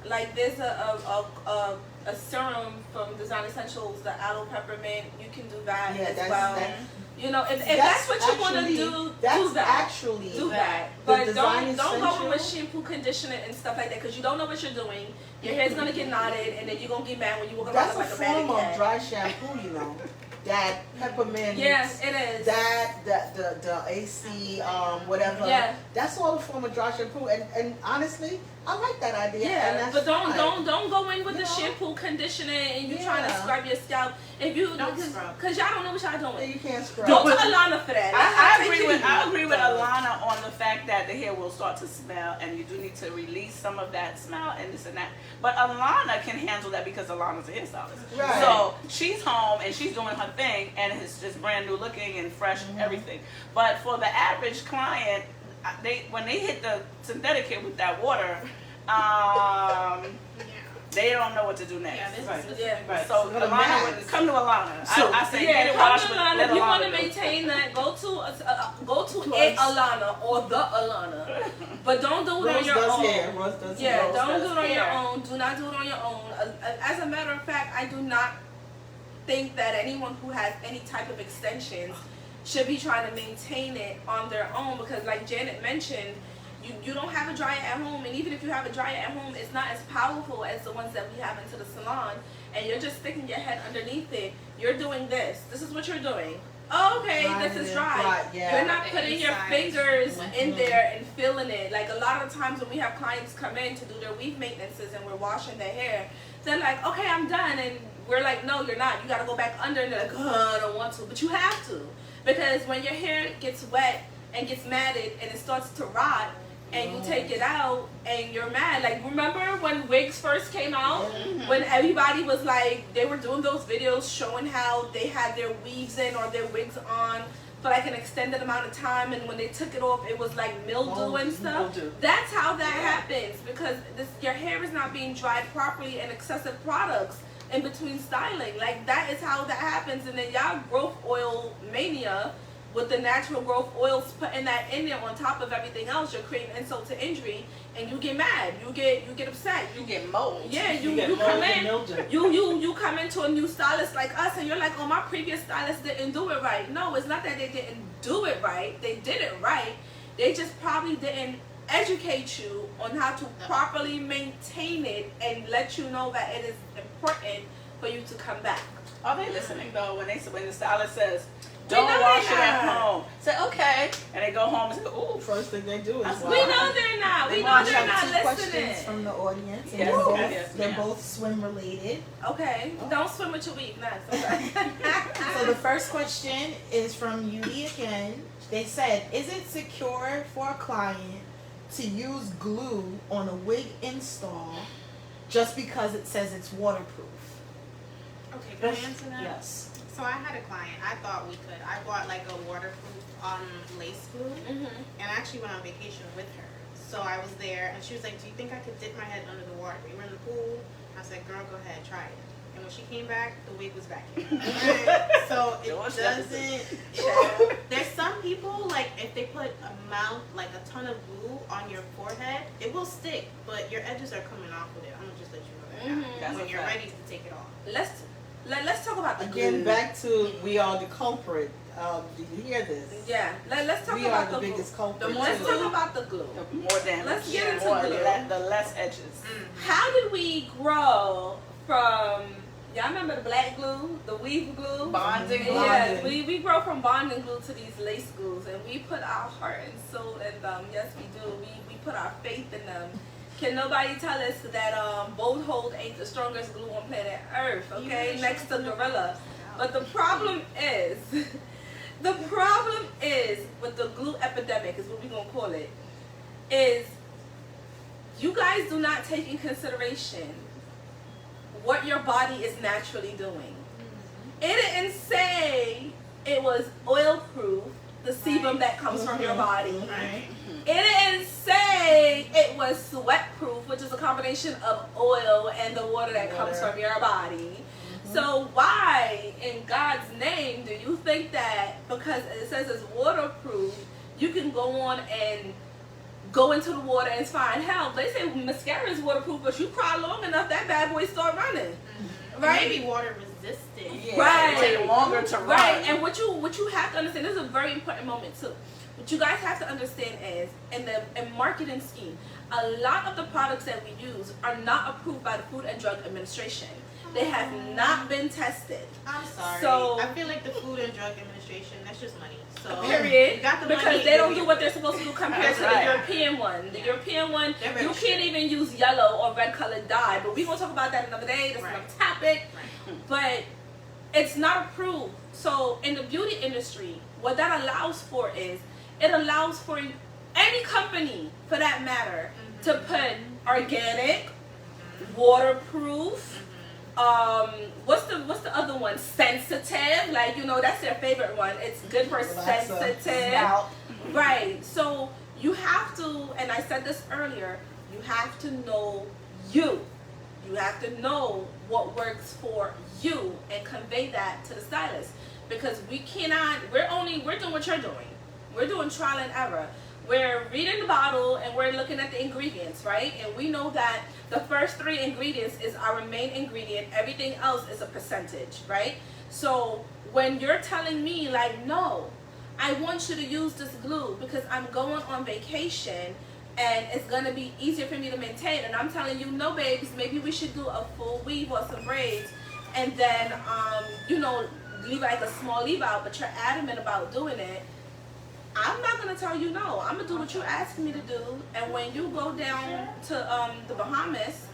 like there's a serum from Design Essentials, the aloe peppermint. You can do that Yeah, as that's well. that. You know, if that's what you want to actually- do That's that. actually Do that, The but Design don't go Essential- with shampoo, conditioner, and stuff like that because you don't know what you're doing. Your hair's gonna get knotted, and then you're gonna get mad when you walk around That's a like a form bad of cat. dry shampoo, you know. That peppermint. Yes, it is. The AC whatever. Yeah. That's all a form of dry shampoo, and honestly, I like that idea. and Yeah, that's but fine. don't go in with You the know? shampoo, conditioner, and you trying to Yeah. scrub your scalp. If you Don't scrub. because y'all don't know what y'all Yeah, doing. you can't scrub. Go to Alana for that. I Take agree it with easy. I agree with Alana on the fact that the hair will start to smell, and you do need to release some of that smell and this and that. But Alana can handle that because Alana's a hairstylist. Right. So she's home and she's doing her thing, and it's just brand new looking and fresh everything. But for the average client, when they hit the synthetic hair with that water, they don't know what to do next. Yeah, this Right. is Yeah. Right. So So the Alana, mask. would come to Alana. So- I say Yeah, get it come washed, to but Alana. let If you Alana want to do it. maintain that, go to Close. a Alana or the Alana, but don't do it on Rose your does own. hair. Rose does Yeah, hair. don't does do it on your hair. own. Do not do it on your own. As a matter of fact, I do not think that anyone who has any type of extensions should be trying to maintain it on their own because, like Janet mentioned, you don't have a dryer at home, and even if you have a dryer at home, it's not as powerful as the ones that we have into the salon, and you're just sticking your head underneath it. You're doing this. This is what you're doing. Okay, Drying this is it, dry. right, yeah. You're not The putting your inside. fingers in there and feeling it. Like a lot of times when we have clients come in to do their weave maintenances and we're washing their hair, they're like, okay, I'm done. And we're like, no, you're not. You got to go back under. And they're like, oh, I don't want to. But you have to. Because when your hair gets wet and gets matted and it starts to rot, and you take it out and you're mad. Like, remember when wigs first came out? When everybody was like, they were doing those videos showing how they had their weaves in or their wigs on for like an extended amount of time, and when they took it off, it was like mildew and stuff. Mildew. That's how that happens because your hair is not being dried properly and excessive products in between styling. Like, that is how that happens. And then y'all growth oil mania with the natural growth oils, putting that in there on top of everything else, you're creating insult to injury, and you get mad, you get upset, You get mold. yeah, you get come mold and in, mildew. you come into a new stylist like us, and you're like, oh, my previous stylist didn't do it right. No, it's not that they didn't do it right. They did it right. They just probably didn't educate you on how to properly maintain it and let you know that it is important for you to come back. Are they listening though when the stylist says, We "Don't know wash they it at are. home"? Say okay, and they go home and say, "Ooh, First thing they do is That's We wash. know they're not. We They know want they're you not Two listening. questions from the audience, and Yes, they're both, yes, they're ma'am. both swim related. Okay, don't swim with your weave next. Okay. So the first question is from Yudi again. They said, is it secure for a client to use glue on a wig install just because it says it's waterproof? Okay, can I answer that? Yes. So I had a client. I thought we could. I bought like a waterproof lace glue, Mhm. and I actually went on vacation with her. So I was there, and she was like, "Do you think I could dip my head under the water?" We were in the pool. I said, "Girl, go ahead, try it." And when she came back, the wig was back here. So it George doesn't. There's some people like if they put a ton of glue on your forehead, it will stick, but your edges are coming off with it. I'm gonna just let you know that now, That's when a you're fact. ready to take it off. Let's talk about the Again, glue. back to we are the culprit. Do you hear this? Yeah, let's talk We are about the the glue. biggest culprit. Let's too. talk about the glue. the more damage, Let's get into more, glue. the less edges." How did we grow from? Y'all remember the black glue, the weave glue? Bonding glue. Yes, Bonding. we grow from bonding glue to these lace glues, and we put our heart and soul in them. Yes, we do. We put our faith in them. Can nobody tell us that Bold Hold ain't the strongest glue on planet Earth? Okay, next to Gorilla. But the problem is, with the glue epidemic, is what we're gonna call it, is you guys do not take in consideration what your body is naturally doing. It didn't say it was oil proof, the sebum that comes from your body. Right. It didn't say it was sweat proof, which is a combination of oil and the water that comes from your body. So why, in God's name, do you think that because it says it's waterproof, you can go on and go into the water and it's fine? Hell, they say mascara is waterproof, but you cry long enough, that bad boy start running. Right? Maybe water resistant. Yeah, Right. It take longer to run. Right, and what you have to understand, this is a very important moment too. What you guys have to understand is, in marketing scheme, a lot of the products that we use are not approved by the Food and Drug Administration. They have not been tested. I'm sorry. So- I feel like the Food and Drug Administration, that's just money. So Period. you got the Because money, they don't give do me- what they're supposed to do compared to the Right. European one. The Yeah. European one, They're very you strict. can't even use yellow or red colored dye. But we're gonna talk about that another day. That's Right. another topic. Right. But it's not approved. So in the beauty industry, what that allows for is it allows for any company, for that matter, to put organic, waterproof. What's the other one? Sensitive. Like, you know, that's their favorite one. It's good for sensitive. Right. So you have to, and I said this earlier, you have to know you. You have to know what works for you and convey that to the stylist. Because we're doing what you're doing. We're doing trial and error. We're reading the bottle and we're looking at the ingredients, right? And we know that the first 3 ingredients is our main ingredient. Everything else is a percentage, right? So when you're telling me, like, no, I want you to use this glue because I'm going on vacation and it's going to be easier for me to maintain. And I'm telling you, no, babes, maybe we should do a full weave or some braids and then, leave like a small leave out, but you're adamant about doing it. I'm not going to tell you no. I'm going to do what you're asking me to do. And when you go down to the Bahamas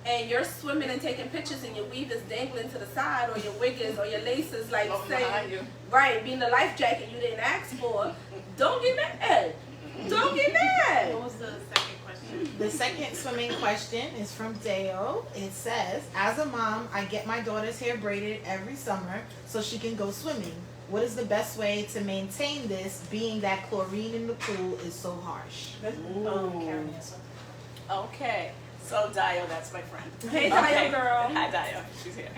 and you're swimming and taking pictures and your weave is dangling to the side or your wig is or your laces like Floating behind you. right, being the life jacket you didn't ask for, don't get mad. Don't get mad. What was the second question? The second swimming question is from Deo. It says, as a mom, I get my daughter's hair braided every summer so she can go swimming. What is the best way to maintain this, being that chlorine in the pool is so harsh? Karen, yes, sir. Okay. So Dio, that's my friend. Hey, Dio girl. Hi Dio, she's here.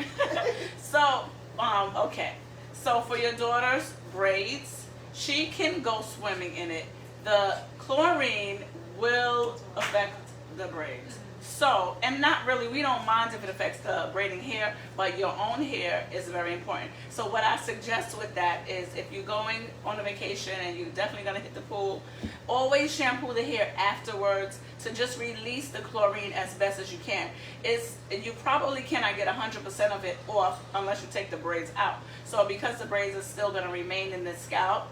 So, okay. So for your daughter's braids, she can go swimming in it. The chlorine will affect the braids. So, and not really, we don't mind if it affects the braiding hair, but your own hair is very important. So what I suggest with that is if you're going on a vacation and you're definitely going to hit the pool, always shampoo the hair afterwards to just release the chlorine as best as you can. You probably cannot get 100% of it off unless you take the braids out. So because the braids are still going to remain in the scalp,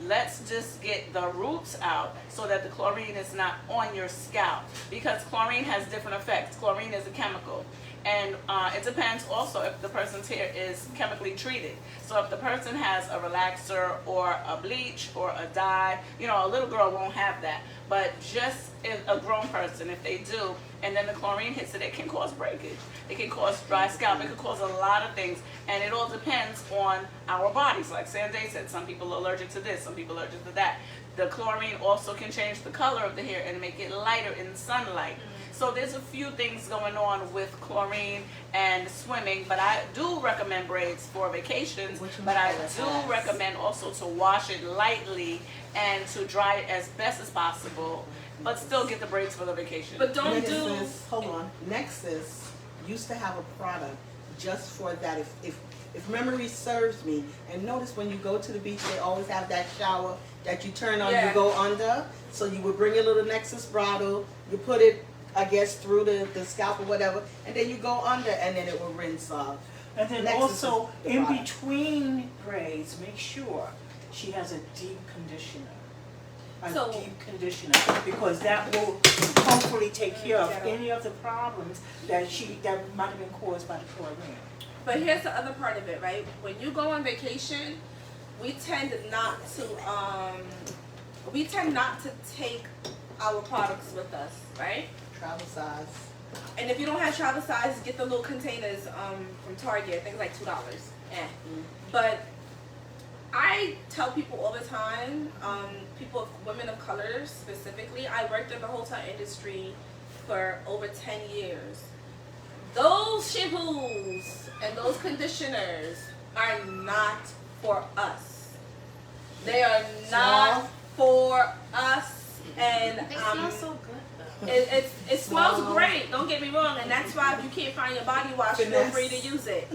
let's just get the roots out so that the chlorine is not on your scalp, because chlorine has different effects. Chlorine is a chemical, and it depends also if the person's hair is chemically treated. So if the person has a relaxer or a bleach or a dye, a little girl won't have that, but just if a grown person, if they do, and then the chlorine hits it, it can cause breakage. It can cause dry scalp. It can cause a lot of things. And it all depends on our bodies. Like Sanjay said, some people are allergic to this, some people are allergic to that. The chlorine also can change the color of the hair and make it lighter in sunlight. So there's a few things going on with chlorine and swimming, but I do recommend braids for vacations, but I do recommend also to wash it lightly and to dry it as best as possible, but still get the braids for the vacation. But don't Hold on. Nexus used to have a product just for that. If memory serves me, and notice when you go to the beach, they always have that shower that you turn on, Yeah. you go under. So you would bring your little Nexus bottle, you put it, I guess, through the scalp or whatever, and then you go under, and then it will rinse off. And then Nexus also, is the in product. between braids, make sure she has a deep conditioner. So- Deep conditioner, because that will hopefully take care of any of the problems that might have been caused by the chlorine. But here's the other part of it, right? When you go on vacation, we tend not to take our products with us, right? Travel size. And if you don't have travel size, get the little containers from Target. I think it's like $2. But I tell people all the time, women of color specifically, I worked in the hotel industry for over 10 years. Those shampoos and those conditioners are not for us. They are not for us. And They smell so good though. it smells great, don't get me wrong, and that's why if you can't find your body wash, feel Finesse. free to use it.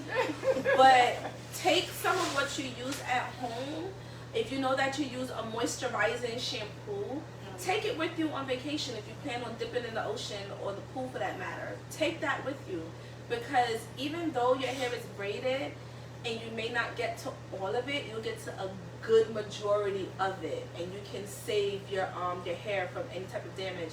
But take some of what you use at home. If you know that you use a moisturizing shampoo, take it with you on vacation if you plan on dipping in the ocean or the pool for that matter. Take that with you, because even though your hair is braided and you may not get to all of it, you'll get to a good majority of it, and you can save your hair from any type of damage.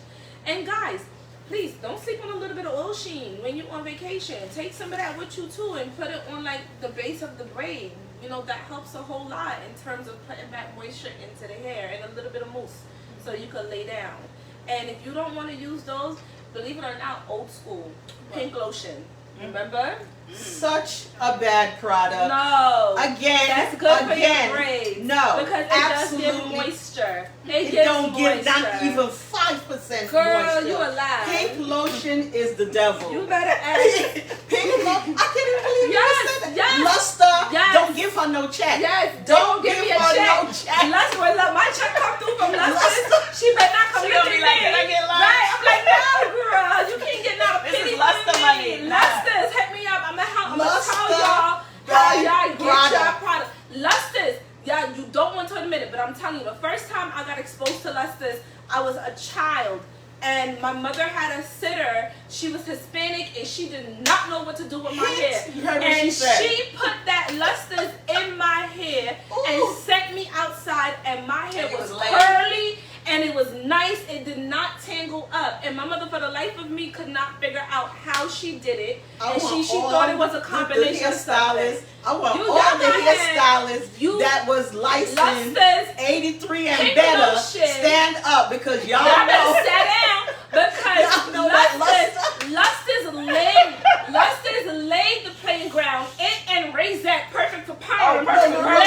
And guys, please don't sleep on a little bit of oil sheen when you're on vacation. Take some of that with you too and put it on like the base of the braid. You know, that helps a whole lot in terms of putting back moisture into the hair, and a little bit of mousse so you can lay down. And if you don't want to use those, believe it or not, old school pink lotion. Remember? Such a bad product. No. Again, That's good for again, your braids. no, Because it absolutely. does give moisture. It It gives don't give not moisture. even 5% Girl, moisture. you alive. Pink lotion is the devil. You better ask. Pink lotion. I can't even believe Yes, you said that. yes, Luster. yes. Don't give her no check. Yes, Don't give give me a her check. no check. Luster, when my check come through from Luster, Luster. she better not come She get gonna be me. like, "Can I get lunch?" Right, I'm like, no, girl, you can't get not a This is penny Luster from me. money. Lusters, hit me up. I'm gonna Luster tell y'all how by y'all get product. your product. Lusters, y'all, you don't want to admit it, but I'm telling you, the first time I got exposed to Lusters, I was a child. And my mother had a sitter. She was Hispanic and she did not know what to do with my hair. You heard what And she said. she put that Lusters in my hair and Ooh. sent me outside, and my hair And it was was laid. curly and it was nice. It did not tangle up. And my mother, for the life of me, could not figure out how she did it. I And want she all thought it was a the combination of something. hairstylists. I want You all got the my hair. hairstylists You- that was licensed Lusters, 83 and Pink better. lotion. Stand up because y'all y'all better know. sit down because Y'all know that Lusters laid the playing ground. It and Razak perfect for power. Oh, perfect for power.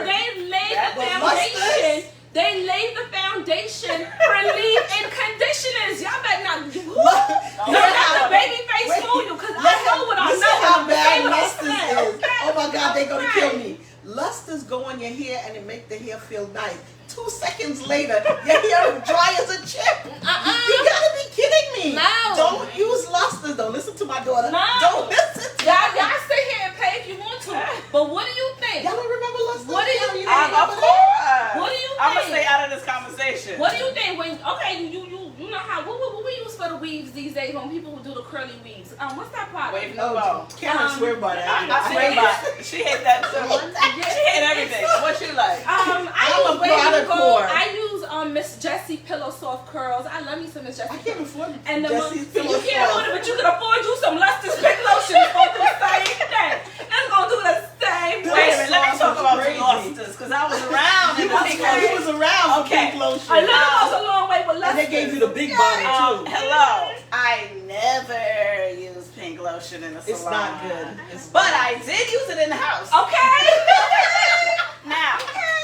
They laid That the was foundation. Lusters. They laid the foundation for leave-in conditioners. Y'all better not. Look, Don't let the baby face fool you, because I know what I listen know. how I'm gonna say bad what I Lusters say, is. okay? Oh my God, they're gonna kill Okay. me. Lusters go on your hair and it make the hair feel nice. 2 seconds later, your hair is dry as a chip. You gotta be kidding me. No. Don't use Lusters. Don't listen to my daughter. No. Don't listen to Y'all sit here and pay if you want to. But what do you think? Y'all don't remember Lusters? What do you Y'all think? remember Of that? course. What do you I'm gonna think? stay out of this conversation. What do you think when you know how what we use for the weaves these days when people do the curly weaves? What's that product? Wave no ball. Karen swear by that. I swear by it. She hate that too. She hate everything. What you like? I I'm use a Wave product Gold. whore. I use Miss Jessie Pillow Soft Curls. I love me some Miss I Jessie. can't afford And the Jessie's you Pillow can't Soft. afford it, but you can afford you some Luster's Pink Lotion. It's gonna do the same thing. It's gonna do the same Wait a minute. Let me Soft talk is about crazy. the Lusters because I was around in the He was around for Okay. pink lotion. A little goes a long way with Luster's. And they gave you the big body too. Hello. I never use pink lotion in the salon. It's not good. But I did use it in the house. Okay. Now,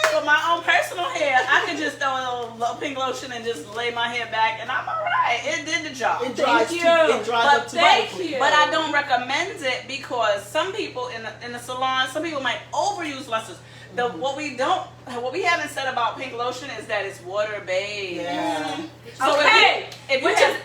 for my own personal hair, I could just throw a little pink lotion and just lay my hair back, and I'm alright. It did the job. It dries Thank too. you. It dries But up too thank quickly. you. But I don't recommend it because some people in the salon, some people might overuse Lusters. What we haven't said about pink lotion is that it's water based. Yeah. So Okay. if you Which have, is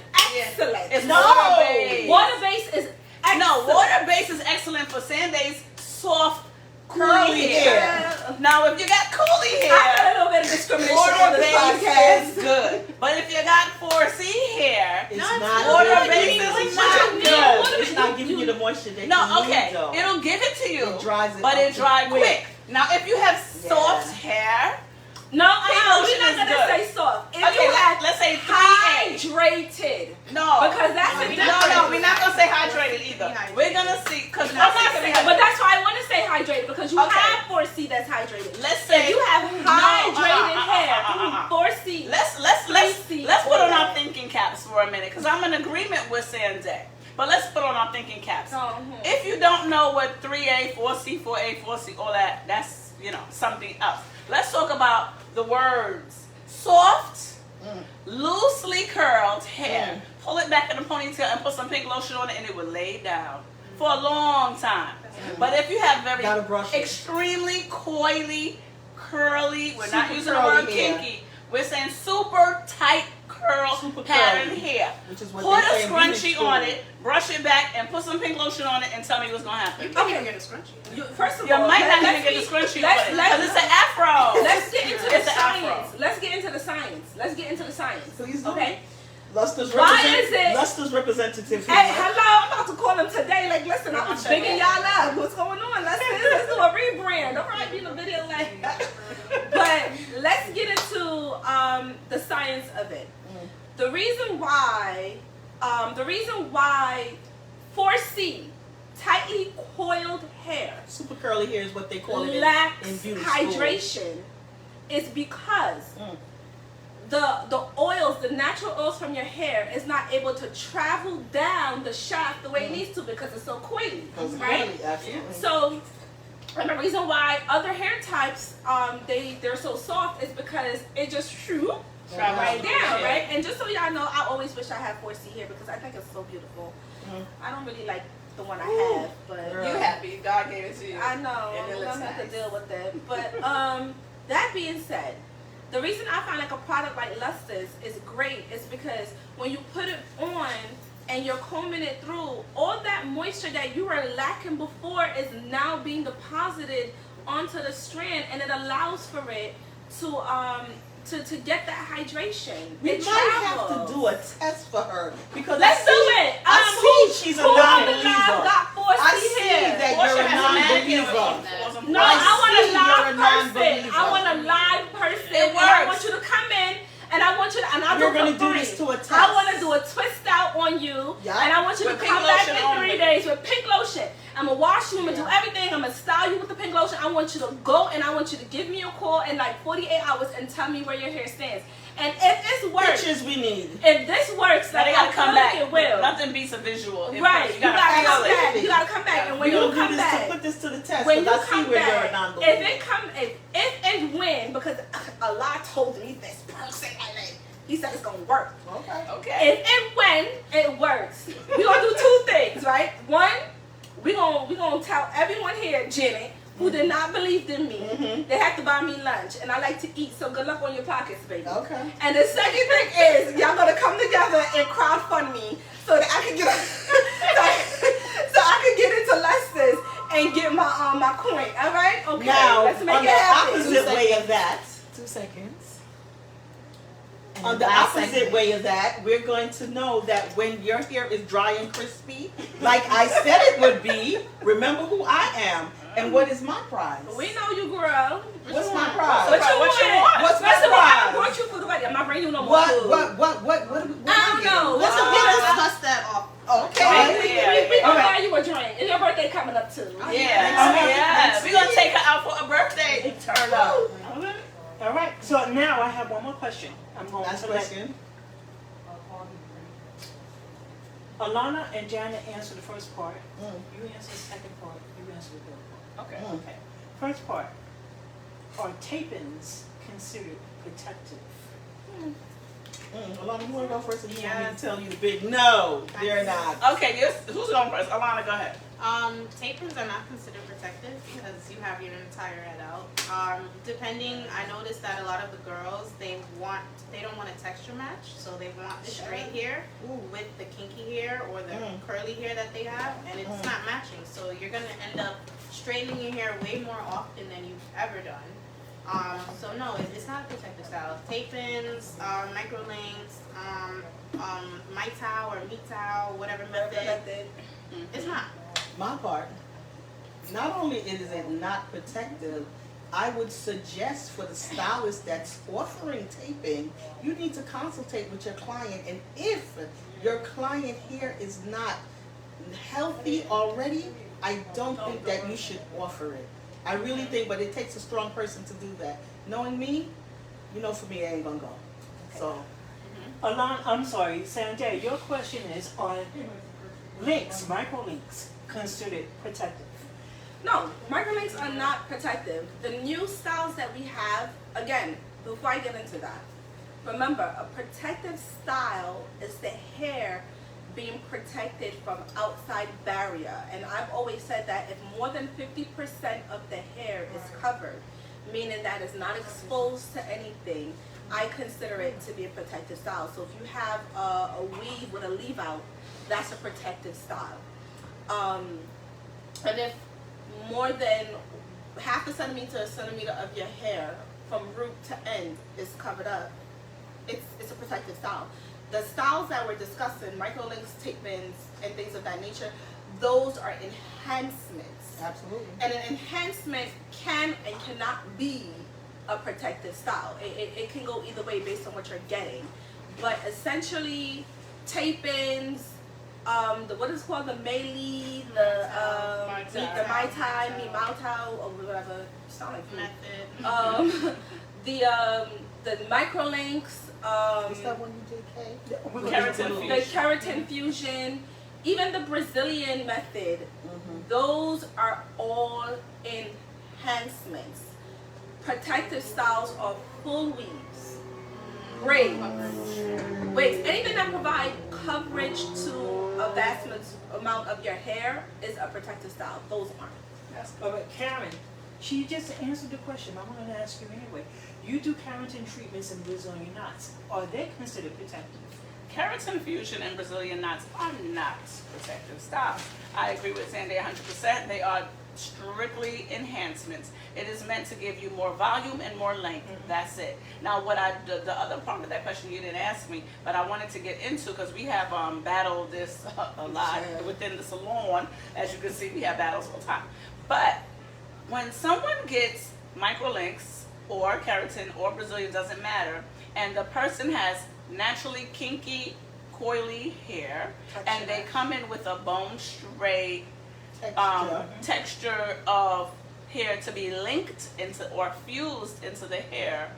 excellent. it's No. water based. Water base is excellent. No, water based is excellent for Sanday's soft curly Curly hair. hair. Now, if you got coolie I hair, got a little bit of discrimination on water this based podcast. is good. But if you got 4C hair, It's No, not water good. based What is you not need? good. What do It's you- not giving you the moisture that No, you okay, need though. it'll give it to you, It dries it but up it dry quick. quick. Now, if you have soft hair, No, Pink we're lotion not is gonna good. say soft. If okay, you have let's say 3A. hydrated, No, because that's a no, difference. no, we're not gonna say hydrated either. We're gonna see because I'm not saying But that's why I want to say hydrated, because you Okay. have 4C that's hydrated. Let's say If you have hydrated hair, 4C. Let's put on our thinking caps for a minute because I'm in agreement with Sanjay. But let's put on our thinking caps. Mhm. If you don't know what 3A, 4C, 4A, 4C, all that, that's, something else. Let's talk about the words. Soft, loosely curled hair. Pull it back in a ponytail and put some pink lotion on it and it will lay down for a long time. But if you have very Gotta brush it. extremely coily, curly, we're not Super using the curly word hair. kinky, we're saying super tight curl Super pattern curly. hair. Which is what Put they say a in beauty scrunchie school. on it, brush it back, and put some pink lotion on it and tell me what's going to happen. Okay. Get a scrunchie. First of You all, might not let's even get be- the scrunchie let's- on it let's- because it's an afro. Let's get into the It's an afro. science. Let's get into the science. Let's get into the science. Please do. Okay. Luster's Why is it- Luster's representative here. Hey, hello. I'm about to call them today. Like, listen, I'm I'll check bigging it. y'all up. What's going on? Let's do a rebrand. All right, be in the video like. But let's get into the science of it. The reason why 4C, tightly coiled hair, Super curly hair is what they call it lacks in beauty school. hydration is because the oils, the natural oils from your hair is not able to travel down the shaft the way it needs to because it's so coily, right? Really, absolutely. So, and the reason why other hair types they're so soft is because it just Travel right through down, the right? hair. And just so y'all know, I always wish I had 4C hair because I think it's so beautiful. I don't really like the one I have, but Girl. You happy? God gave it to you. I know And it I'm looks gonna have to nice. deal with that. But that being said, the reason I find like a product like Luster's is great is because when you put it on and you're combing it through, all that moisture that you were lacking before is now being deposited onto the strand, and it allows for it to get that hydration. We It might travels. have to do a test for her because Let's I do see, it. I see she's a who on the live non-believer. got 4C I see hair? that Portia you're a has a man here non-believer. with No, I I want a see live you're a person. non-believer. I want a live person. It And I works. want you to come in and I want you to, and I'll We're do gonna it do for this free. to a test. I want to do a twist out on you, Yeah. and I want you With to pink come back lotion in 3 only. days with pink lotion. I'm gonna wash you. I'm gonna do everything. I'm gonna style you with the pink lotion. I want you to go and I want you to give me a call in like 48 hours and tell me where your hair stands. And if this works, Pictures we need. if this works, Now like they I gotta feel come like back. it will. Nothing beats a visual. It Right, works. you gotta feel come it. back. You gotta come back, and when We're you gonna do come this back, to put this to the test when you because I see come where you're a back, non-believer. if and when, because Allah told me this person, he said it's gonna work. Okay. Okay. If and when it works, we gonna do two things, right? One, we gonna tell everyone here, Janet, who did not believe in me, they have to buy me lunch, and I like to eat. So good luck on your pockets, baby. Okay. And the second thing is y'all gonna come together and crowdfund me so that I can get so I can get into Lester's and get my coin. All right? Okay. Now, let's make on it the happen. opposite way of that, 2 seconds. And on the last opposite segment. way of that, we're going to know that when your hair is dry and crispy, like I said it would be, remember who I am and what is my prize. We know you, girl. What's my What prize? you What you want? want? What's my First of all, I prize? brought you food already. I'm not bringing you no more What food. I don't know. Let's discuss that off. Okay. We All can right. buy you a drink. Is your birthday coming up too? Yeah. Oh, yeah. We're going to take her out for a birthday. Turn up. All right. So now I have one more question. I'm going Last to let question. Alana and Janet answer the first part. Mm. You answer the second part. You answer the third part. Okay. Okay. First part. Are tape-ins considered protective? Alana, you want to go first? And you want me Yes. to tell you the big no, they're not. Okay, yes. Who's going first? Alana, go ahead. Tape-ins are not considered protective because you have your entire head out. Depending, I noticed that a lot of the girls, they don't want a texture match, so they want the straight hair with the kinky hair or the curly hair that they have, and it's not matching. So you're gonna end up straightening your hair way more often than you've ever done. So no, it's not a protective style. Tape-ins, microlinks, Mitao or Mitao, whatever method. It's not. My part, not only is it not protective, I would suggest for the stylist that's offering taping, you need to consultate with your client, and if your client here is not healthy already, I don't think that you should offer it. I really think, but it takes a strong person to do that. Knowing me, you know, for me, it ain't gonna go. So, Alon, I'm sorry, Sanjay, your question is on links, microlinks, considered protective. No, microlinks are not protective. The new styles that we have, again, before I get into that, remember, a protective style is the hair being protected from outside barrier. And I've always said that if more than 50% of the hair is covered, meaning that it's not exposed to anything, I consider it to be a protective style. So if you have a weave with a leave out, that's a protective style. And if more than half a centimeter of your hair from root to end is covered up, it's a protective style. The styles that we're discussing, microlinks, tape-ins, and things of that nature, those are enhancements. Absolutely. And an enhancement can and cannot be a protective style. It can go either way based on what you're getting. But essentially, tape-ins, what is called the Meili, the Mai Tai, Mi Mao Tao, or whatever, sound like food. Method. The microlinks, Is that one you did, Kay? Keratin the fusion. keratin fusion, even the Brazilian method, those are all enhancements. Protective styles are full weaves, braids, wigs, anything that provide coverage to a vast amount of your hair is a protective style. Those aren't. But Karen, she just answered the question. I'm going to ask you anyway. You do keratin treatments in Brazilian knots. Are they considered protective? Keratin fusion and Brazilian knots are not protective styles. I agree with Sandy 100%. They are strictly enhancements. It is meant to give you more volume and more length. That's it. Now, the other part of that question you didn't ask me, but I wanted to get into, because we have battled this a lot within the salon. As you can see, we have battles all the time. But when someone gets microlinks or keratin or Brazilian, doesn't matter, and the person has naturally kinky, coily hair, and they come in with a bone straight texture of hair to be linked into or fused into the hair,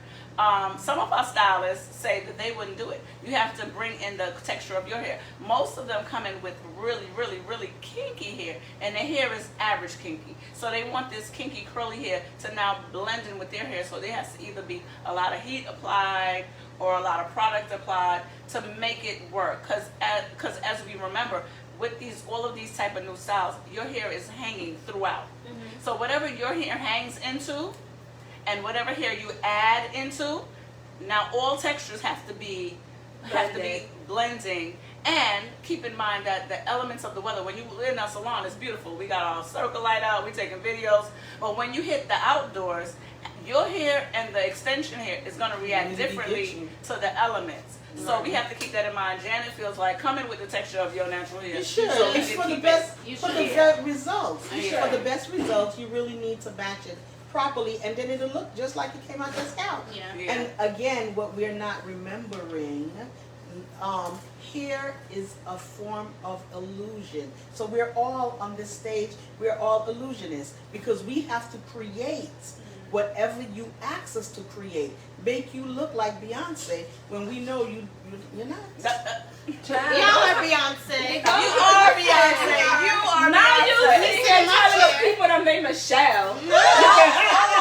some of our stylists say that they wouldn't do it. You have to bring in the texture of your hair. Most of them come in with really, really, really kinky hair, and their hair is average kinky. So they want this kinky, curly hair to now blend in with their hair, so there has to either be a lot of heat applied or a lot of product applied to make it work. Because as we remember, with all of these type of new styles, your hair is hanging throughout. So whatever your hair hangs into, and whatever hair you add into, now all textures have to be blending. And keep in mind that the elements of the weather, when you in our salon, it's beautiful. We got our circle light out, we taking videos. But when you hit the outdoors, your hair and the extension hair is going to react differently to the elements. So we have to keep that in mind. Janet feels like come in with the texture of your natural hair. You should. So we It's can for the keep best it. for the best results. Yeah. For the best results, you really need to match it properly, and then it'll look just like it came out your scalp. Yeah. Yeah. And again, what we're not remembering, hair is a form of illusion. So we're all on this stage, we're all illusionists, because we have to create whatever you ask us to create. Make you look like Beyonce when we know you're not. Y'all are Beyonce. You are Beyonce. You are Now Beyonce. you see my little people that made Michelle.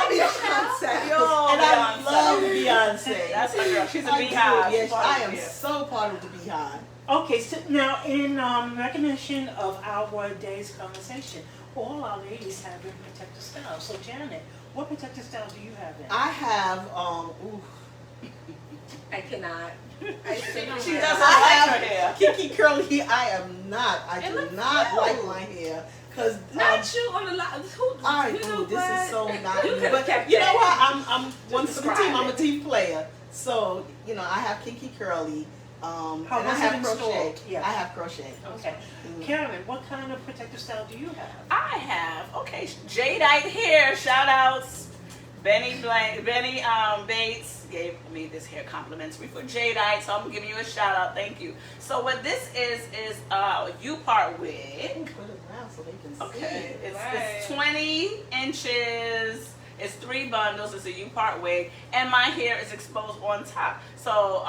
Beyonce. You're And I Beyonce. love Beyonce. That's her girl. She's a I do. beehive. Yes, She's part I of am the beehive. so part of the beehive. Okay, so now in recognition of our day's conversation, all our ladies have been protective styles. So Janet, what protective style do you have then? I have I cannot. She doesn't like her hair. kinky curly. I am not. I It do looks not cute. like my hair because Not you on the line. I You know do. This what? is so not You me. could've But kept you know that. what? I'm one for the describe team. I'm a it. team player. So I have kinky curly. And How I was it have installed? crochet. Yeah. I have crochet. Okay, Karen, what kind of protective style do you have? I have, jadeite hair, shout outs. Benny Bates gave me this hair complimentary for jadeite, so I'm giving you a shout out, thank you. So what this is a U-part wig. Put it around so they can see Okay, it. it's 20 inches. It's 3 bundles. It's a U-part wig, and my hair is exposed on top. So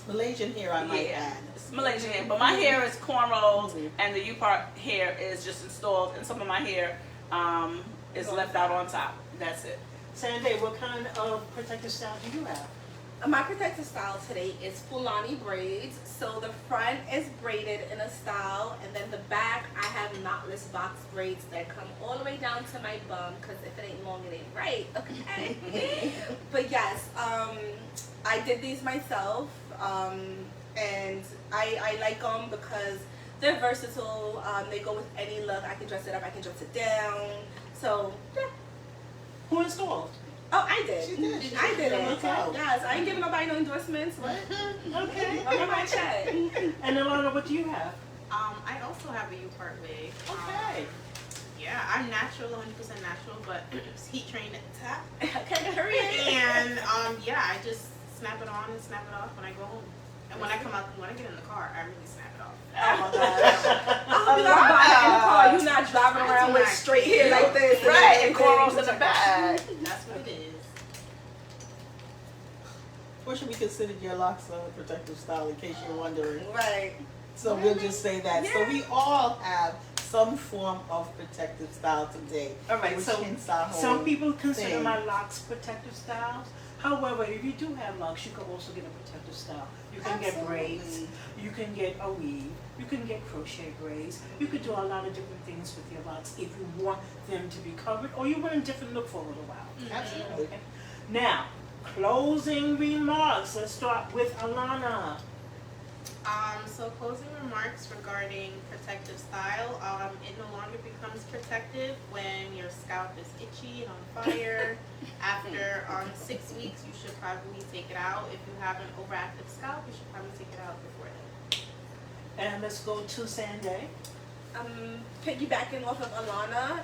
Malaysian hair, I might yeah, add. it's Malaysian hair, but my hair is cornrows, and the U-part hair is just installed, and some of my hair is left out on top. That's it. Sandy, what kind of protective style do you have? My protective style today is Fulani braids. So the front is braided in a style, and then the back I have knotless box braids that come all the way down to my bum, because if it ain't long, it ain't right, okay? But yes, I did these myself, and I like them because they're versatile. They go with any look. I can dress it up, I can dress it down. So, yeah. Who installed? Oh, I did. She did. I did it. Okay. Yes, I ain't giving nobody no endorsements. What? Okay. Over my check. And Alana, what do you have? I also have a U-part wig. Okay. Yeah, I'm natural, 100% natural, but heat trained at the top. Okay, hurry it. And yeah, I just snap it on and snap it off when I go home. And when I come out, when I get in the car, I really snap it off. Oh my gosh. I hope you got a bonnet in the car. You're not driving around with straight hair like this. Right, and cornrows in the back. That's what it is. What should we consider your locks a protective style, in case you're wondering? Right. So we'll just say that. So we all have some form of protective style today. All right, which so hence our whole some people consider thing. my locks protective styles. However, if you do have locks, you can also get a protective style. You can get braids, you can get a weave, you can get crochet braids. You can do a lot of different things with your locks if you want them to be covered or you want a different look for a little while. Absolutely. Okay. Now, closing remarks. Let's start with Alana. So closing remarks regarding protective style. It no longer becomes protective when your scalp is itchy and on fire. After 6 weeks, you should probably take it out. If you have an overactive scalp, you should probably take it out before then. And let's go to Sandy. Piggybacking off of Alana,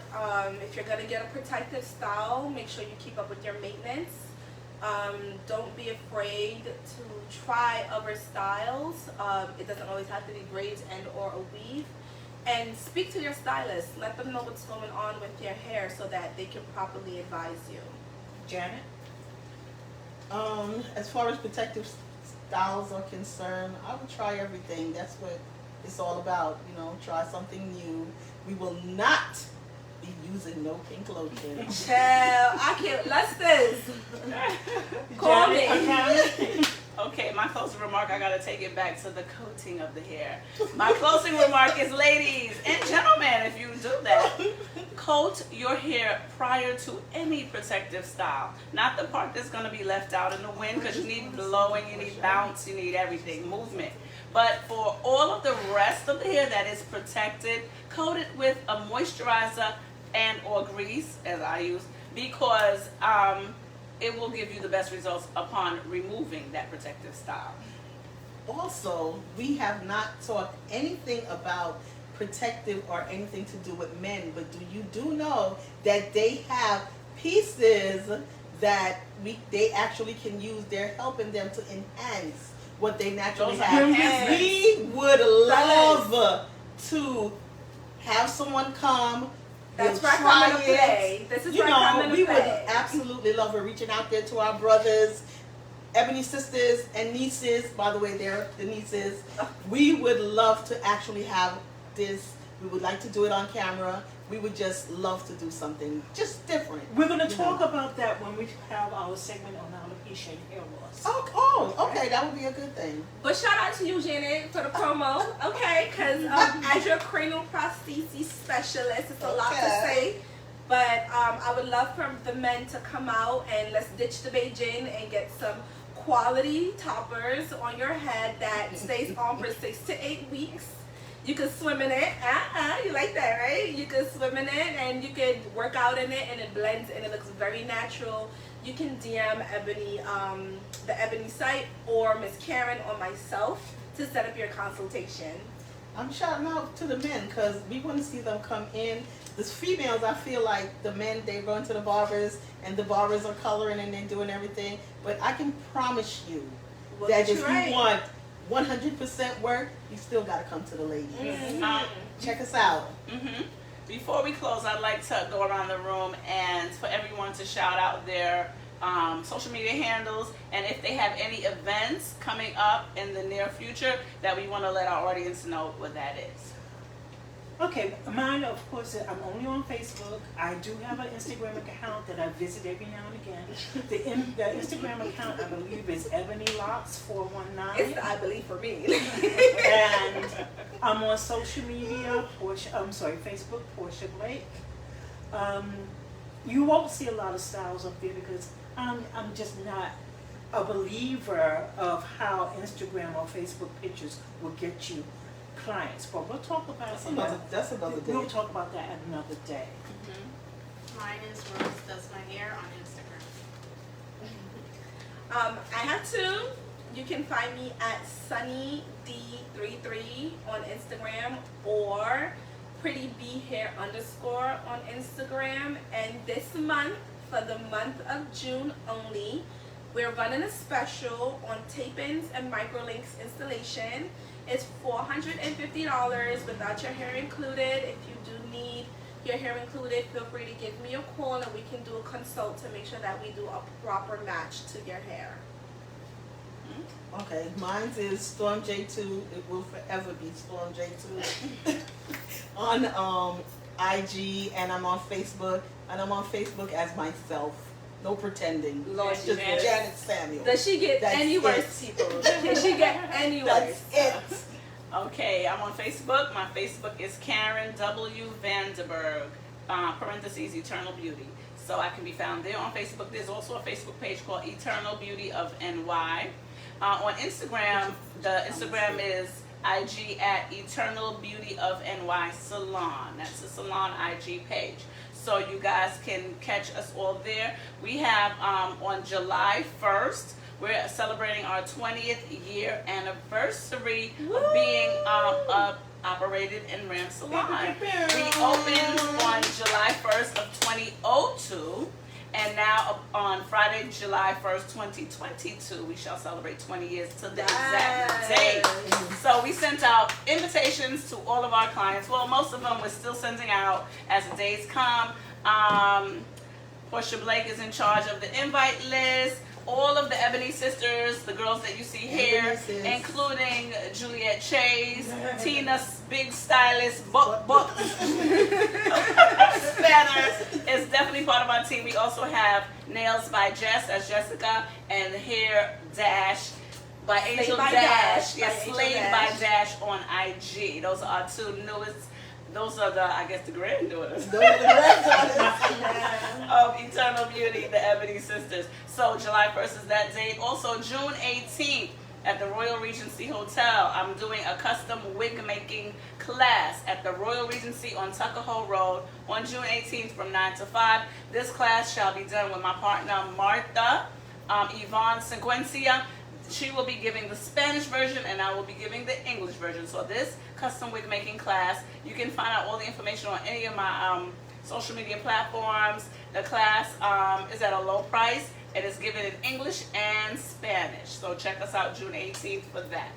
if you're gonna get a protective style, make sure you keep up with your maintenance. Don't be afraid to try other styles. It doesn't always have to be braids and or a weave. And speak to your stylist. Let them know what's going on with your hair so that they can properly advise you. Janet? As far as protective styles are concerned, I would try everything. That's what it's all about. You know, try something new. We will not be using no pink lotion. Child, I can't. Let's this. Call me. Okay. Okay, my closing remark, I gotta take it back to the coating of the hair. My closing remark is, ladies and gentlemen, if you do that, coat your hair prior to any protective style. Not the part that's gonna be left out in the wind, because you need blowing, you need bounce, you need everything, movement. But for all of the rest of the hair that is protected, coat it with a moisturizer and or grease, as I use, because it will give you the best results upon removing that protective style. Also, we have not talked anything about protective or anything to do with men, but do know that they have pieces that they actually can use? They're helping them to enhance what they naturally Those are have. enhancements. We would love to have someone come. That's we'll where I try come into it. play. This is You where I come know, into we play. would absolutely love her reaching out there to our brothers, Ebony sisters and nieces. By the way, they're the nieces. We would love to actually have this. We would like to do it on camera. We would just love to do something just different. We're going to You talk know. about that when we have our segment on alopecia and hair loss. Okay, that would be a good thing. But shout out to you, Janet, for the promo, okay? Because as your cranial prosthesis specialist, it's a lot to Okay. say. But I would love for the men to come out and let's ditch the Beijing and get some quality toppers on your head that stays on for 6 to 8 weeks. You can swim in it. You like that, right? You can swim in it and you can work out in it and it blends and it looks very natural. You can DM Ebony, the Ebony site, or Miss Karen or myself to set up your consultation. I'm shouting out to the men because we want to see them come in. The females, I feel like the men, they're going to the barbers and the barbers are coloring and they're doing everything. But I can promise you We'll that get if you right. you want 100% work, you still got to come to the ladies. Check us out. Before we close, I'd like to go around the room and for everyone going to shout out their social media handles, and if they have any events coming up in the near future that we want to let our audience know what that is. Okay, mine, of course, I'm only on Facebook. I do have an Instagram account that I visit every now and again. The Instagram account, I believe, is Ebony Locks 419. It's the I believe for me. And I'm on social media, Facebook, Portia Blake. You won't see a lot of styles up there because I'm just not a believer of how Instagram or Facebook pictures will get you clients. But we'll talk about That's another day. We'll talk about that another day. Mine is Rose Does My Hair on Instagram. I have two. You can find me at SunnyD33 on Instagram or PrettyBHair_ on Instagram. And this month, for the month of June only, we're running a special on tape-ins and microlinks installation. It's $450 without your hair included. If you do need your hair included, feel free to give me a call and we can do a consult to make sure that we do a proper match to your hair. Okay, mine is Storm J2. It will forever be Storm J2 on IG, and I'm on Facebook, and I'm on Facebook as myself. No pretending. Lord, It's just Janet. Janet Samuel. Does she get That's any it. worse, people? Can she get any worse? That's it. Okay, I'm on Facebook. My Facebook is Karen W. Vanderberg, parentheses, Eternal Beauty. So I can be found there on Facebook. There's also a Facebook page called Eternal Beauty of NY. On Instagram, the Instagram is IG at Eternal Beauty of NY Salon. That's the salon IG page. So you guys can catch us all there. We have on July 1st, we're celebrating our 20th year anniversary of being operated in Ram Salon. We opened on July 1st of 2002. And now on Friday, July 1st, 2022, we shall celebrate 20 years to the exact date. So we sent out invitations to all of our clients. Well, most of them we're still sending out as the days come. Portia Blake is in charge of the invite list. All of the Ebony sisters, the girls that you see here, including Juliet Chase, Tina Big Stylist, Book Spanner is definitely part of our team. We also have Nails by Jess as Jessica and Hair Dash by Angel by Dash. Dash, Yes, by Angel Slade by Dash. Dash on IG. Those are our two newest. Those are the granddaughters of Eternal Beauty, the Ebony Sisters. So July 1st is that date. Also June 18th at the Royal Regency Hotel, I'm doing a custom wig making class at the Royal Regency on Tuckahoe Road on June 18th from 9 to 5. This class shall be done with my partner Martha Yvonne Sequencia. She will be giving the Spanish version and I will be giving the English version. So this custom wig making class, you can find out all the information on any of my social media platforms. The class is at a low price. It is given in English and Spanish. So check us out June 18th for that.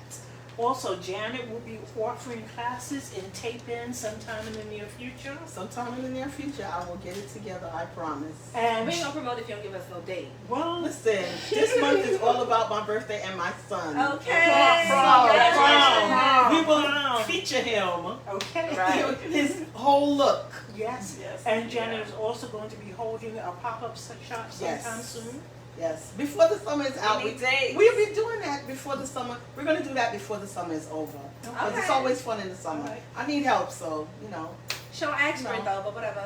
Also, Janet will be offering classes in tape-in sometime in the near future. Sometime in the near future, I will get it together, I promise. And We ain't gonna promote if you don't give us no date. well, Listen, this month is all about my birthday and my son. Okay. Prom. We will Prom. feature him. okay. Right. His whole look. Yes. Yes. And Janet is also going to be holding a pop-up shop sometime Yes. soon. Yes. Before the summer is out, We need dates. we'll be doing that before the summer. We're going to do that before the summer is over. Because it's Okay. always fun in the summer. Alright. I need help, so, you know. She don't ask for it No. though, but whatever.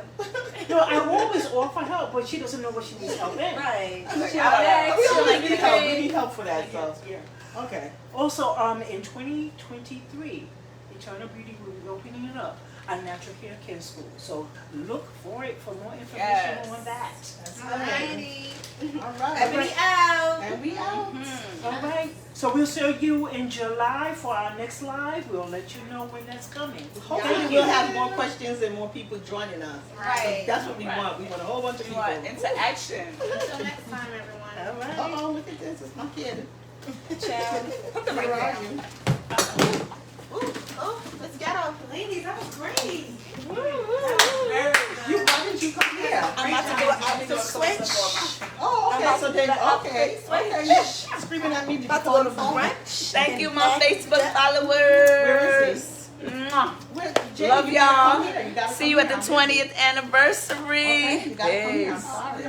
No, I always offer help, but she doesn't know what she needs help in. Right. Like, She I- don't ask, we she always like need the help. We thing. need help for that, so. Yeah. Okay. Also, in 2023, Eternal Beauty will be opening it up, a natural hair care school. So look for it for more information Yes. on that. That's right. Alrighty. All right. Ebony out. And we out. Mhm. All right. So we'll see you in July for our next live. We'll let you know when that's coming. Hopefully we'll have more questions and more people joining us. Right. That's what we Right. want. We want a whole bunch of We people. want interaction. Until next time, everyone. All right. Uh-oh, look at this. It's my kid. Child. Put them right Where are down. you? Oh, let's get off. Ladies, that was great. You, why didn't you come here? I'm about to do it. I'm so sweaty. about so to then, do the okay, outfit okay, you screaming at me About to before go the to phone. brunch. Thank you, my and Facebook that- followers. Where is Mwah. Where, Jay, Love you gotta y'all. come here. You gotta See come you at here. the I'm busy. 20th anniversary. Okay, you gotta come here. I'm Peace. sorry.